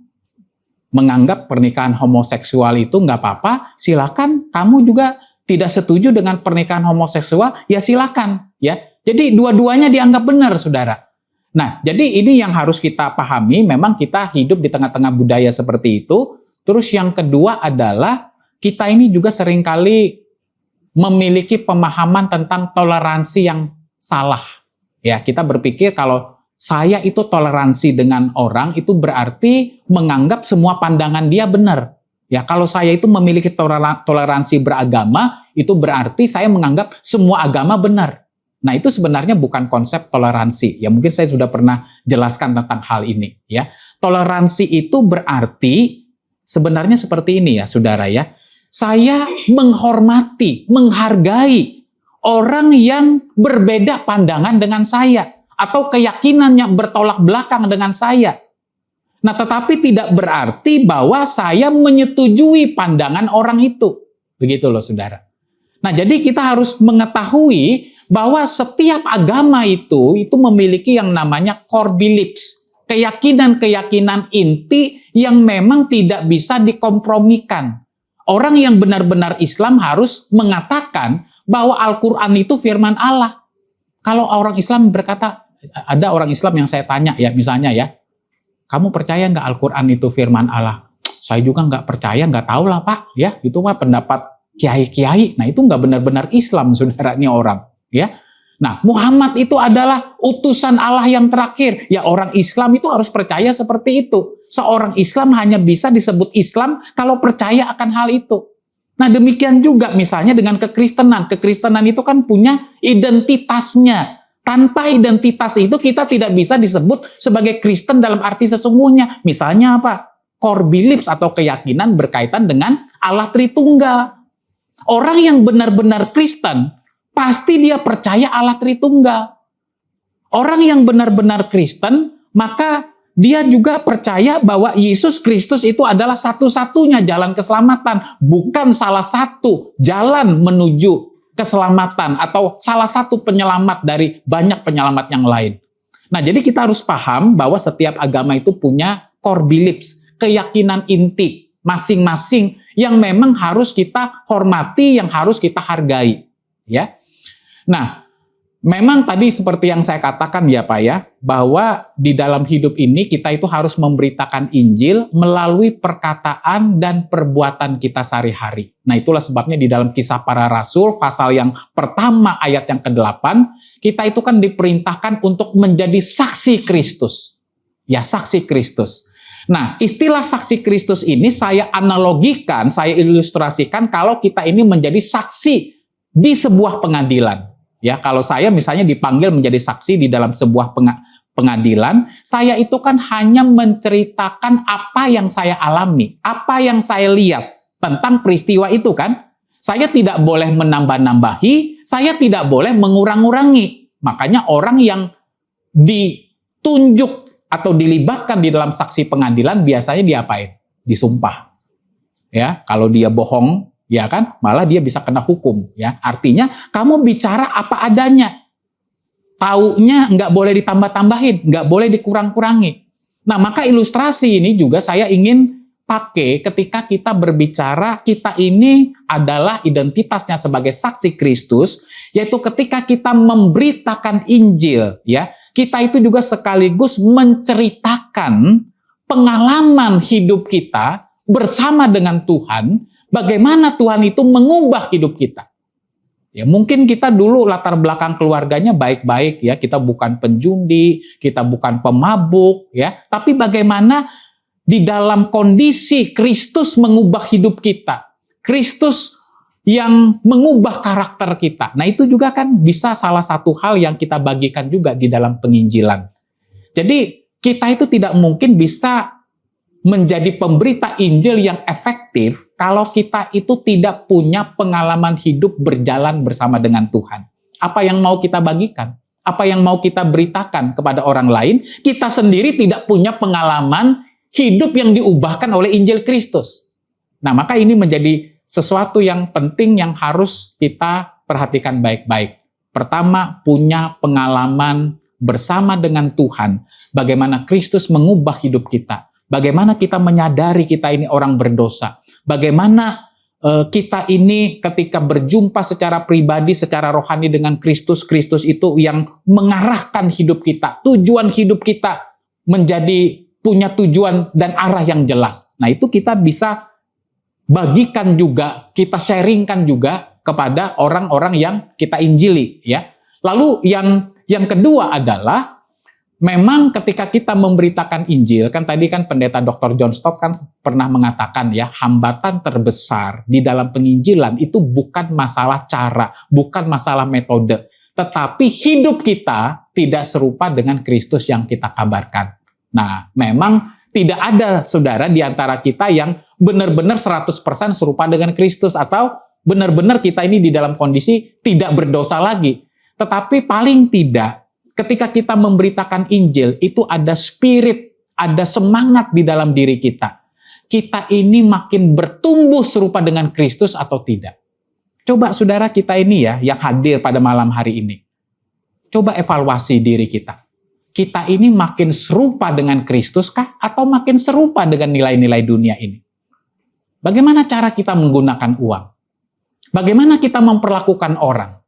menganggap pernikahan homoseksual itu nggak apa-apa. Silakan kamu juga tidak setuju dengan pernikahan homoseksual, ya silakan, ya. Jadi dua-duanya dianggap benar, saudara. Nah, jadi ini yang harus kita pahami. Memang kita hidup di tengah-tengah budaya seperti itu. Terus yang kedua adalah kita ini juga seringkali memiliki pemahaman tentang toleransi yang salah. Ya, kita berpikir kalau saya itu toleransi dengan orang itu berarti menganggap semua pandangan dia benar. Ya, kalau saya itu memiliki toleransi beragama, itu berarti saya menganggap semua agama benar. Nah, itu sebenarnya bukan konsep toleransi. Ya, mungkin saya sudah pernah jelaskan tentang hal ini. Ya, toleransi itu berarti sebenarnya seperti ini ya, saudara ya. Saya menghormati, menghargai orang yang berbeda pandangan dengan saya atau keyakinannya bertolak belakang dengan saya. Nah, tetapi tidak berarti bahwa saya menyetujui pandangan orang itu. Begitu loh, saudara. Nah, jadi kita harus mengetahui bahwa setiap agama itu memiliki yang namanya core beliefs. Keyakinan-keyakinan inti yang memang tidak bisa dikompromikan. Orang yang benar-benar Islam harus mengatakan bahwa Al-Quran itu firman Allah. Kalau orang Islam berkata, ada orang Islam yang saya tanya ya, misalnya ya, kamu percaya nggak Al-Quran itu firman Allah? Saya juga nggak percaya, nggak tahu lah Pak. Ya, itu mah pendapat kiai-kiai. Nah, itu nggak benar-benar Islam, saudara, ini orang. Ya, nah Muhammad itu adalah utusan Allah yang terakhir. Ya, orang Islam itu harus percaya seperti itu. Seorang Islam hanya bisa disebut Islam kalau percaya akan hal itu. Nah, demikian juga misalnya dengan kekristenan. Kekristenan itu kan punya identitasnya. Tanpa identitas itu kita tidak bisa disebut sebagai Kristen dalam arti sesungguhnya. Misalnya apa? Core beliefs atau keyakinan berkaitan dengan Allah Tritunggal. Orang yang benar-benar Kristen, pasti dia percaya Allah Tritunggal. Orang yang benar-benar Kristen, maka dia juga percaya bahwa Yesus Kristus itu adalah satu-satunya jalan keselamatan. Bukan salah satu jalan menuju keselamatan atau salah satu penyelamat dari banyak penyelamat yang lain. Nah, jadi kita harus paham bahwa setiap agama itu punya core beliefs, keyakinan inti masing-masing yang memang harus kita hormati, yang harus kita hargai, ya. Nah, memang tadi seperti yang saya katakan ya Pak ya, bahwa di dalam hidup ini kita itu harus memberitakan Injil melalui perkataan dan perbuatan kita sehari-hari. Nah, itulah sebabnya di dalam Kisah Para Rasul pasal yang pertama ayat yang ke-8, kita itu kan diperintahkan untuk menjadi saksi Kristus. Ya, saksi Kristus. Nah, istilah saksi Kristus ini saya analogikan, saya ilustrasikan kalau kita ini menjadi saksi di sebuah pengadilan. Ya, kalau saya misalnya dipanggil menjadi saksi di dalam sebuah pengadilan, saya itu kan hanya menceritakan apa yang saya alami, apa yang saya lihat tentang peristiwa itu kan. Saya tidak boleh menambah-nambahi, saya tidak boleh mengurang-urangi. Makanya orang yang ditunjuk atau dilibatkan di dalam saksi pengadilan biasanya diapain? Disumpah. Ya, kalau dia bohong, ya kan, malah dia bisa kena hukum. Ya, artinya kamu bicara apa adanya, taunya nggak boleh ditambah-tambahin, nggak boleh dikurang-kurangi. Nah, maka ilustrasi ini juga saya ingin pakai ketika kita berbicara kita ini adalah identitasnya sebagai saksi Kristus, yaitu ketika kita memberitakan Injil, ya, kita itu juga sekaligus menceritakan pengalaman hidup kita bersama dengan Tuhan, bagaimana Tuhan itu mengubah hidup kita. Ya, mungkin kita dulu latar belakang keluarganya baik-baik, ya, kita bukan penjudi, kita bukan pemabuk, ya, tapi bagaimana di dalam kondisi Kristus mengubah hidup kita, Kristus yang mengubah karakter kita. Nah, itu juga kan bisa salah satu hal yang kita bagikan juga di dalam penginjilan. Jadi kita itu tidak mungkin bisa menjadi pemberita Injil yang efektif kalau kita itu tidak punya pengalaman hidup berjalan bersama dengan Tuhan. Apa yang mau kita bagikan? Apa yang mau kita beritakan kepada orang lain? Kita sendiri tidak punya pengalaman hidup yang diubahkan oleh Injil Kristus. Nah, maka ini menjadi sesuatu yang penting yang harus kita perhatikan baik-baik. Pertama, punya pengalaman bersama dengan Tuhan. Bagaimana Kristus mengubah hidup kita. Bagaimana kita menyadari kita ini orang berdosa. Bagaimana kita ini ketika berjumpa secara pribadi, secara rohani dengan Kristus, Kristus itu yang mengarahkan hidup kita. Tujuan hidup kita menjadi punya tujuan dan arah yang jelas. Nah, itu kita bisa bagikan juga, kita sharingkan juga kepada orang-orang yang kita injili, ya. Lalu yang kedua adalah memang ketika kita memberitakan Injil, kan tadi kan pendeta Dr. John Stott kan pernah mengatakan, ya, hambatan terbesar di dalam penginjilan itu bukan masalah cara, bukan masalah metode, tetapi hidup kita tidak serupa dengan Kristus yang kita kabarkan. Nah, memang tidak ada saudara di antara kita yang benar-benar 100% serupa dengan Kristus atau benar-benar kita ini di dalam kondisi tidak berdosa lagi. Tetapi paling tidak ketika kita memberitakan Injil itu ada spirit, ada semangat di dalam diri kita. Kita ini makin bertumbuh serupa dengan Kristus atau tidak. Coba saudara kita ini, ya, yang hadir pada malam hari ini. Coba evaluasi diri kita. Kita ini makin serupa dengan Kristus kah? Atau makin serupa dengan nilai-nilai dunia ini? Bagaimana cara kita menggunakan uang? Bagaimana kita memperlakukan orang?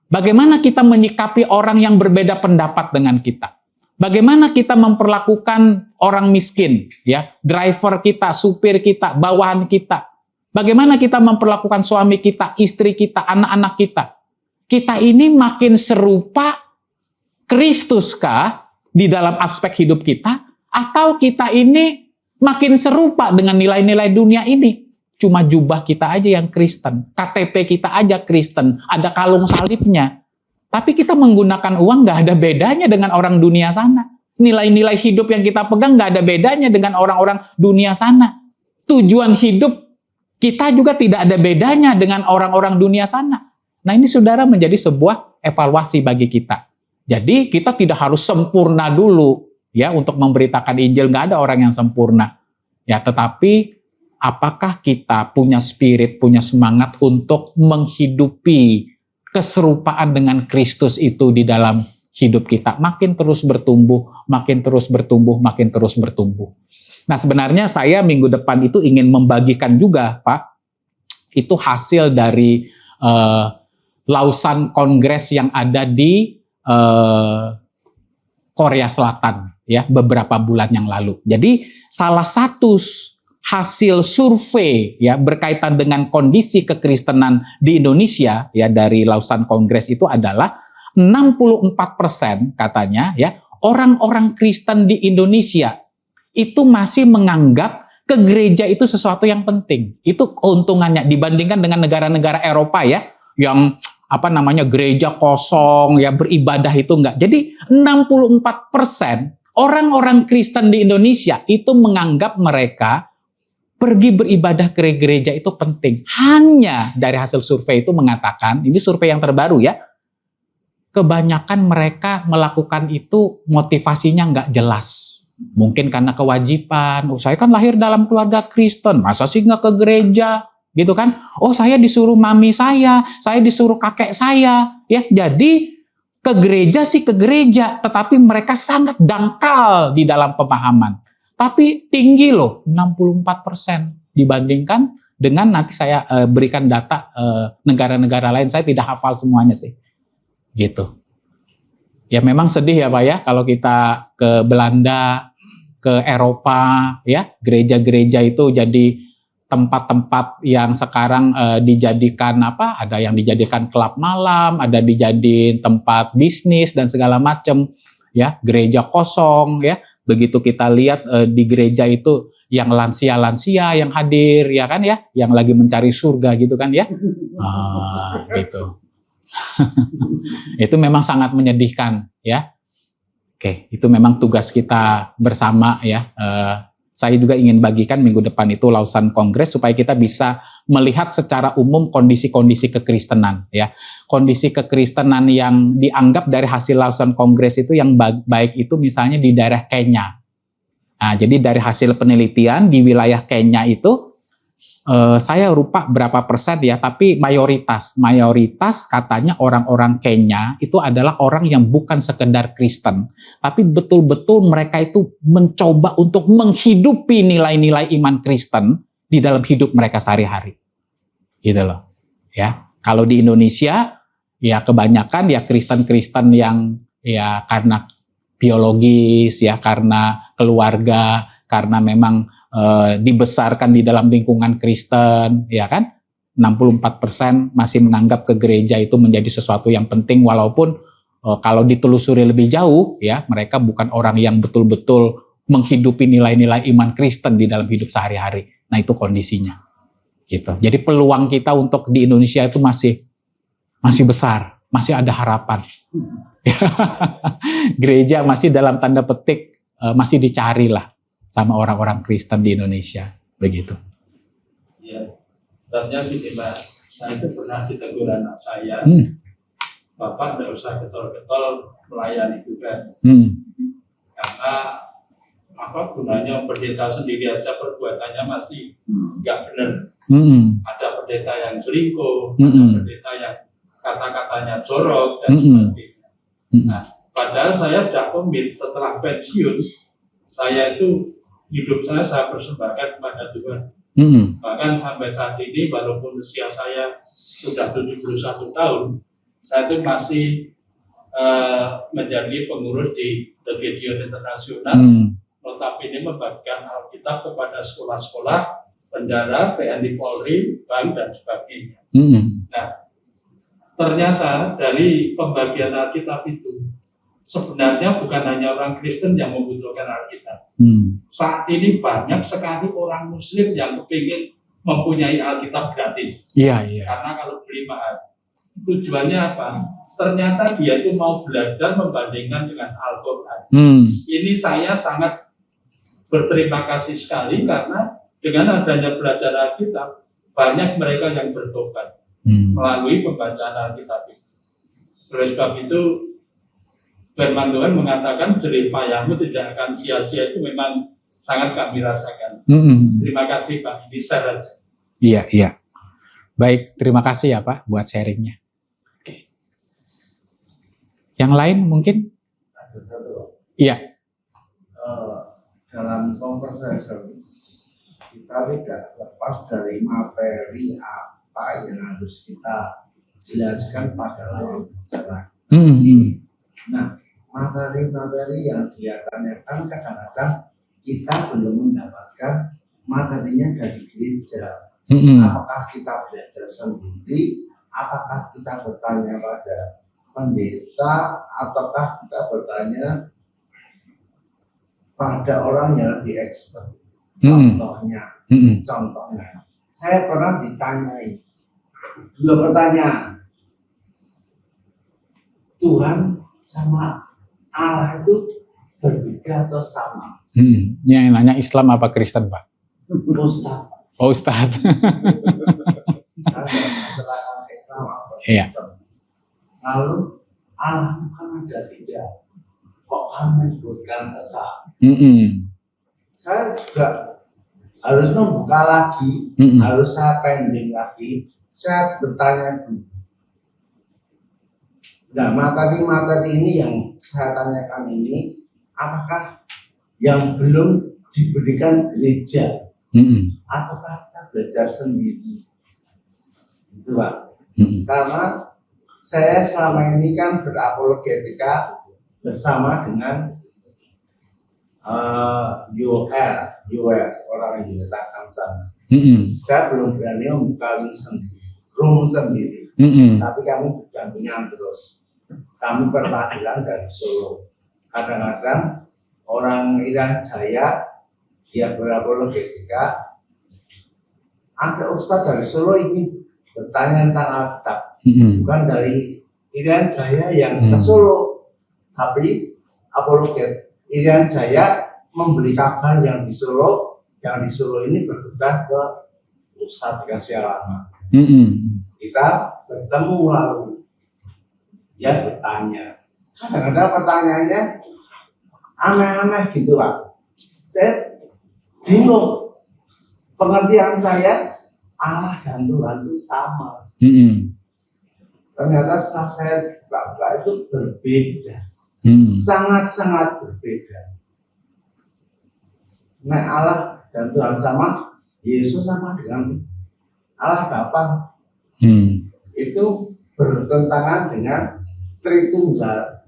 Bagaimana kita menyikapi orang yang berbeda pendapat dengan kita? Bagaimana kita memperlakukan orang miskin, ya, driver kita, supir kita, bawahan kita? Bagaimana kita memperlakukan suami kita, istri kita, anak-anak kita? Kita ini makin serupa Kristus kah di dalam aspek hidup kita, atau kita ini makin serupa dengan nilai-nilai dunia ini? Cuma jubah kita aja yang Kristen, KTP kita aja Kristen, ada kalung salibnya. Tapi kita menggunakan uang nggak ada bedanya dengan orang dunia sana. Nilai-nilai hidup yang kita pegang nggak ada bedanya dengan orang-orang dunia sana. Tujuan hidup kita juga tidak ada bedanya dengan orang-orang dunia sana. Nah, ini saudara menjadi sebuah evaluasi bagi kita. Jadi kita tidak harus sempurna dulu, ya, untuk memberitakan Injil. Nggak ada orang yang sempurna, ya. Tetapi apakah kita punya spirit, punya semangat untuk menghidupi keserupaan dengan Kristus itu di dalam hidup kita? Makin terus bertumbuh, makin terus bertumbuh, makin terus bertumbuh. Nah, sebenarnya saya minggu depan itu ingin membagikan juga, Pak, itu hasil dari Lausanne Kongres yang ada di Korea Selatan, ya, beberapa bulan yang lalu. Jadi salah satu hasil survei, ya, berkaitan dengan kondisi kekristenan di Indonesia, ya, dari Lausanne Kongres itu adalah 64% katanya, ya, orang-orang Kristen di Indonesia itu masih menganggap ke gereja itu sesuatu yang penting. Itu keuntungannya dibandingkan dengan negara-negara Eropa, ya, yang gereja kosong, ya, beribadah itu enggak. Jadi 64% orang-orang Kristen di Indonesia itu menganggap mereka pergi beribadah ke gereja itu penting. Hanya dari hasil survei itu mengatakan, ini survei yang terbaru, ya, kebanyakan mereka melakukan itu motivasinya nggak jelas. Mungkin karena kewajiban. Oh, saya kan lahir dalam keluarga Kristen, masa sih nggak ke gereja? Gitu kan? Oh, saya disuruh mami saya disuruh kakek saya, ya. Jadi ke gereja sih ke gereja, tetapi mereka sangat dangkal di dalam pemahaman. Tapi tinggi loh, 64% dibandingkan dengan nanti saya berikan data negara-negara lain. Saya tidak hafal semuanya sih. Gitu. Ya memang sedih ya Pak ya kalau kita ke Belanda, ke Eropa ya, gereja-gereja itu jadi tempat-tempat yang sekarang dijadikan apa? Ada yang dijadikan klub malam, ada dijadiin tempat bisnis dan segala macam, ya. Gereja kosong, ya. Begitu kita lihat di gereja itu yang lansia-lansia yang hadir, ya kan ya, yang lagi mencari surga gitu kan ya, gitu. Itu memang sangat menyedihkan, ya. Oke, itu memang tugas kita bersama, ya. Saya juga ingin bagikan minggu depan itu Lausan Kongres supaya kita bisa melihat secara umum kondisi-kondisi kekristenan, ya. Kondisi kekristenan yang dianggap dari hasil Lausan Kongres itu yang baik itu misalnya di daerah Kenya. Nah, jadi dari hasil penelitian di wilayah Kenya itu saya lupa berapa persen ya, tapi mayoritas katanya orang-orang Kenya itu adalah orang yang bukan sekedar Kristen, tapi betul-betul mereka itu mencoba untuk menghidupi nilai-nilai iman Kristen di dalam hidup mereka sehari-hari, gitu loh. Ya, kalau di Indonesia ya kebanyakan ya Kristen-Kristen yang ya karena biologis ya, karena keluarga, karena memang dibesarkan di dalam lingkungan Kristen, ya kan? 64% masih menganggap ke gereja itu menjadi sesuatu yang penting, walaupun kalau ditelusuri lebih jauh, ya mereka bukan orang yang betul-betul menghidupi nilai-nilai iman Kristen di dalam hidup sehari-hari. Nah itu kondisinya, gitu. Jadi peluang kita untuk di Indonesia itu masih besar, masih ada harapan. Gereja masih dalam tanda petik masih dicari lah sama orang-orang Kristen di Indonesia, begitu. Ya, sebabnya gini Pak, saya itu pernah ditegur anak saya, Bapak tidak usah getol-getol melayani juga, karena apa gunanya pendeta sendiri aja perbuatannya masih nggak benar. Ada pendeta yang selingkuh, ada pendeta yang kata-katanya jorok dan sebagainya. Nah, padahal saya sudah komit setelah pensiun, saya itu hidup saya persembahkan kepada Tuhan. Bahkan sampai saat ini, walaupun usia saya sudah 71 tahun, saya itu masih menjadi pengurus di The Gideon Internasional, notabene membagikan Alkitab kepada sekolah-sekolah, bendara, TNI Polri, bank, dan sebagainya. Nah, ternyata dari pembagian Alkitab itu, sebenarnya bukan hanya orang Kristen yang membutuhkan Alkitab. Saat ini banyak sekali orang Muslim yang kepingin mempunyai Alkitab gratis. Iya. Karena kalau beli mahal. Tujuannya apa? Ternyata dia itu mau belajar membandingkan dengan Al-Quran. Ini saya sangat berterima kasih sekali karena dengan adanya belajar Alkitab, banyak mereka yang bertobat melalui pembacaan Alkitab itu. Oleh sebab itu, firman Tuhan mengatakan jerih payahmu tidak akan sia-sia, itu memang sangat kami rasakan. Terima kasih Pak, ini share aja. Iya. Baik, terima kasih ya Pak buat sharingnya. Oke. Yang lain mungkin? Ada satu. Iya. Dalam conversation kita tidak lepas dari materi apa yang harus kita jelaskan pada lawan bicara. Nah, materi-materi yang dia tanyakan kadang-kadang kita belum mendapatkan materinya dari gereja. Apakah kita belajar sendiri? Apakah kita bertanya pada pendeta? Ataukah kita bertanya pada orang yang lebih expert? Contohnya, saya pernah ditanyai 2 pertanyaan. Tuhan sama Allah itu berbeda atau sama? Yang nanya Islam apa Kristen Pak? Ustaz. Oh Ustaz. Islam apa? Iya. Lalu Allah bukan ada tidak? Kok kamu menyebutkan esa? Saya juga harus membuka lagi, harus saya pending lagi. Saya bertanya dulu. Nah, materi-materi ini yang saya tanyakan ini, apakah yang belum diberikan gereja Mm-mm. ataukah kita belajar sendiri? Itu Pak. Mm-mm. Karena saya selama ini kan berapologetika bersama dengan UR orang yang diletakkan sana. Mm-mm. Saya belum berani membuka room sendiri, Mm-mm. tapi kami berdampingan terus. Kami perwakilan dari Solo. Kadang-kadang orang Irian Jaya dia berapologetika, ada ustadz dari Solo ini bertanya tentang Alkitab, Mm-mm. bukan dari Irian Jaya yang ke Solo, tapi apologet Irian Jaya memberi kabar yang di Solo ini bertugas ke pusat dikasih alamat. Mm-mm. Kita bertemu lalu dia bertanya, kadang-kadang pertanyaannya aneh-aneh gitu Pak. Saya bingung, pengertian saya Allah dan Tuhan itu sama. Mm-mm. Ternyata setelah saya buka itu berbeda, Mm-mm. sangat-sangat berbeda. Nah Allah dan Tuhan sama, Yesus sama dengan Allah Bapa. Itu bertentangan dengan Tritunggal,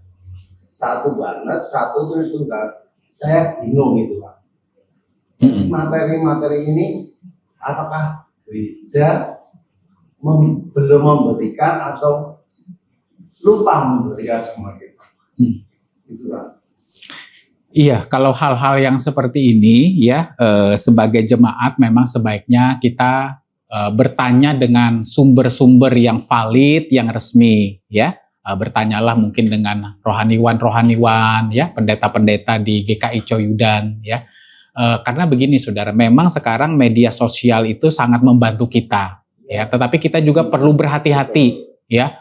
satu oneness, satu Tritunggal. Saya bingung itu Pak. Materi-materi ini apakah gereja belum memberikan atau lupa memberikan semua kita? Itu Pak. Iya, kalau hal-hal yang seperti ini ya sebagai jemaat memang sebaiknya kita bertanya dengan sumber-sumber yang valid, yang resmi ya. Bertanyalah mungkin dengan rohaniwan ya, pendeta-pendeta di GKI Coyudan ya. Karena begini Saudara, memang sekarang media sosial itu sangat membantu kita ya, tetapi kita juga perlu berhati-hati ya.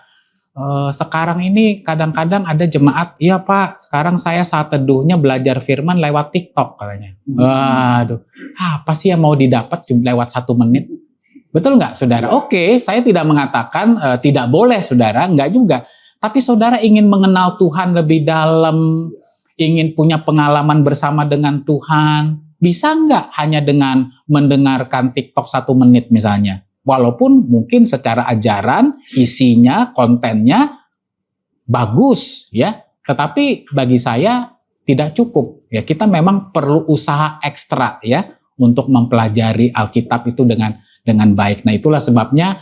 Sekarang ini kadang-kadang ada jemaat, iya Pak, sekarang saya saat teduhnya belajar firman lewat TikTok katanya. Waduh, apa sih yang mau didapat lewat 1 menit? Betul nggak Saudara? Oke, saya tidak mengatakan tidak boleh Saudara, nggak juga. Tapi Saudara ingin mengenal Tuhan lebih dalam, ingin punya pengalaman bersama dengan Tuhan, bisa nggak hanya dengan mendengarkan TikTok 1 menit misalnya? Walaupun mungkin secara ajaran, isinya, kontennya bagus ya, tetapi bagi saya tidak cukup. Ya, kita memang perlu usaha ekstra ya untuk mempelajari Alkitab itu dengan baik. Nah, itulah sebabnya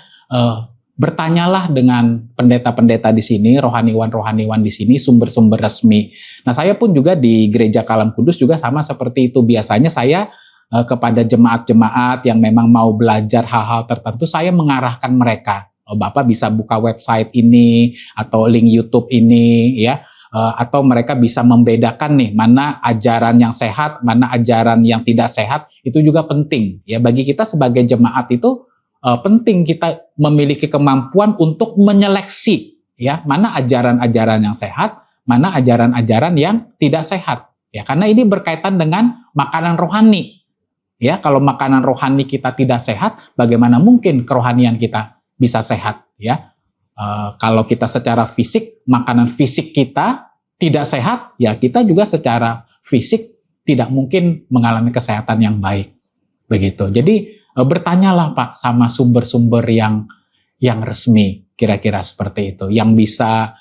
bertanyalah dengan pendeta-pendeta di sini, rohaniwan-rohaniwan di sini, sumber-sumber resmi. Nah, saya pun juga di Gereja Kalam Kudus juga sama seperti itu. Biasanya saya kepada jemaat-jemaat yang memang mau belajar hal-hal tertentu, saya mengarahkan mereka. Bapak bisa buka website ini atau link YouTube ini ya, atau mereka bisa membedakan nih mana ajaran yang sehat, mana ajaran yang tidak sehat. Itu juga penting ya bagi kita sebagai jemaat. Itu penting kita memiliki kemampuan untuk menyeleksi ya mana ajaran-ajaran yang sehat, mana ajaran-ajaran yang tidak sehat ya, karena ini berkaitan dengan makanan rohani. Ya, kalau makanan rohani kita tidak sehat, bagaimana mungkin kerohanian kita bisa sehat? Ya, kalau kita secara fisik, makanan fisik kita tidak sehat, ya kita juga secara fisik tidak mungkin mengalami kesehatan yang baik. Begitu. Jadi bertanyalah Pak sama sumber-sumber yang resmi, kira-kira seperti itu, yang bisa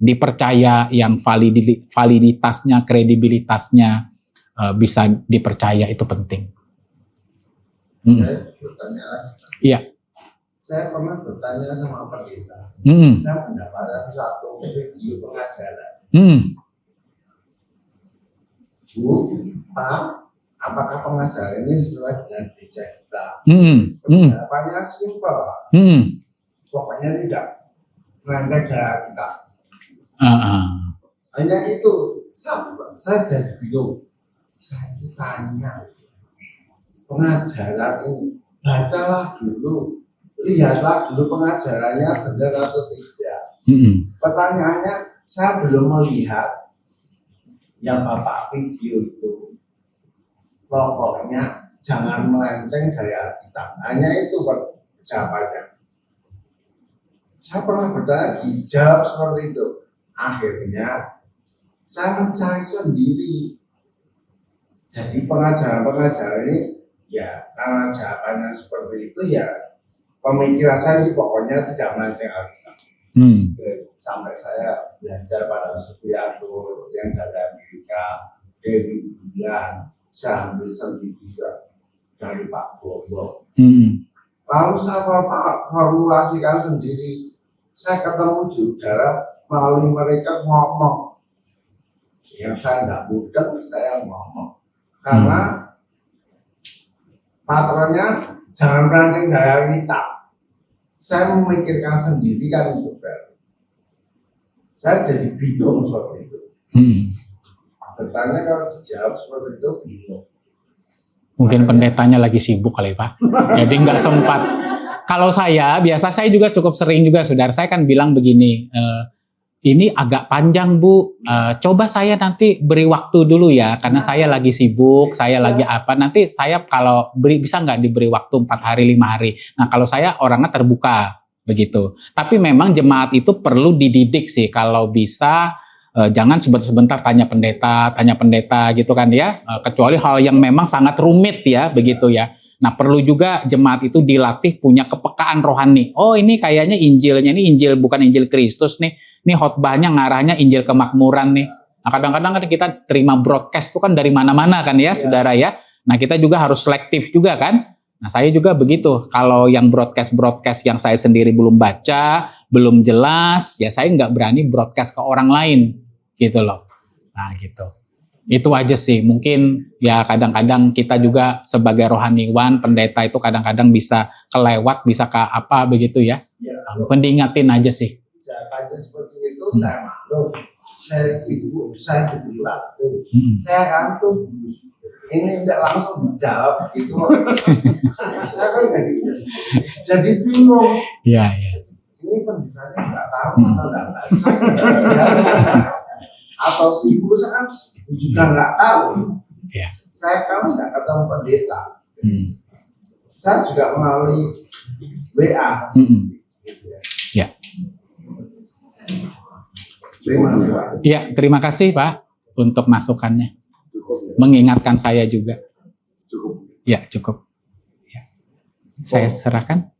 dipercaya, yang validitasnya, kredibilitasnya bisa dipercaya, itu penting. Saya bertanya lagi. Iya. Saya pernah bertanya sama pendeta. Saya mendapatkan satu video pengajaran. Bu, Pak, apakah pengajaran ini sesuai dengan gereja kita? Jawabannya simpel. Pokoknya tidak melenceng dari kita. Hanya itu. Saya jadi bingung. Saya tanya, pengajaran ini, bacalah dulu, lihatlah dulu pengajarannya benar atau tidak. Pertanyaannya, saya belum melihat yang Bapak video itu. Pokoknya jangan melenceng dari Alkitab. Hanya itu jawabannya. Saya pernah bertanya, dijawab seperti itu. Akhirnya, saya mencari sendiri. Jadi pengajaran-pengajaran ini ya karena jawabannya seperti itu ya pemikiran saya ini pokoknya tidak melenceng Alkitab. Sampai saya belajar pada Supriyanto yang dari Amerika, Dewi Bulan, saya ambil sendiri juga dari Pak Bobo. Lalu saya formulasikan sendiri. Saya ketemu di udara melalui mereka ngomong. Yang saya nggak mudah, saya ngomong. Karena patronnya jangan merancang dari kita. Saya memikirkan sendiri kan itu baru. Saya jadi bingung seperti itu. Bertanya kalau dijawab seperti itu bingung. Mungkin pendetanya lagi sibuk kali Pak. Jadi nggak sempat. Kalau saya, biasa saya juga cukup sering juga saudara. Saya kan bilang begini, ini agak panjang Bu. Coba saya nanti beri waktu dulu ya. Karena saya lagi sibuk, saya lagi apa. Nanti saya kalau bisa nggak diberi waktu 4 hari, 5 hari. Nah kalau saya orangnya terbuka. Begitu. Tapi memang jemaat itu perlu dididik sih. Kalau bisa jangan sebentar tanya pendeta gitu kan ya, kecuali hal yang memang sangat rumit ya, begitu ya. Nah perlu juga jemaat itu dilatih punya kepekaan rohani. Oh ini kayaknya Injilnya ini Injil bukan Injil Kristus nih, ini khotbahnya ngarahnya Injil kemakmuran nih. Nah kadang-kadang kan kita terima broadcast itu kan dari mana-mana kan ya, saudara ya. Nah kita juga harus selektif juga kan. Nah saya juga begitu, kalau yang broadcast yang saya sendiri belum baca, belum jelas, ya saya nggak berani broadcast ke orang lain, gitu loh. Nah gitu, itu aja sih, mungkin ya kadang-kadang kita juga sebagai rohaniwan, pendeta itu kadang-kadang bisa kelewat, bisa ke apa begitu ya, mungkin diingatin aja sih. Jawabannya seperti itu, saya maklum, saya sibuk, saya diberi waktu, saya kantuk. Ini tidak langsung dijawab gitu. Saya kan jadi bingung. Iya. Ini pendetanya nggak tahu atau nggak baca atau sibuk saya juga nggak tahu. Iya. Saya kan nggak ketemu pendeta. Saya juga melalui WA. Ya. Terima kasih Pak. Ya, terima kasih Pak untuk masukannya. Mengingatkan saya juga. Cukup. Ya, cukup. Ya. Saya serahkan.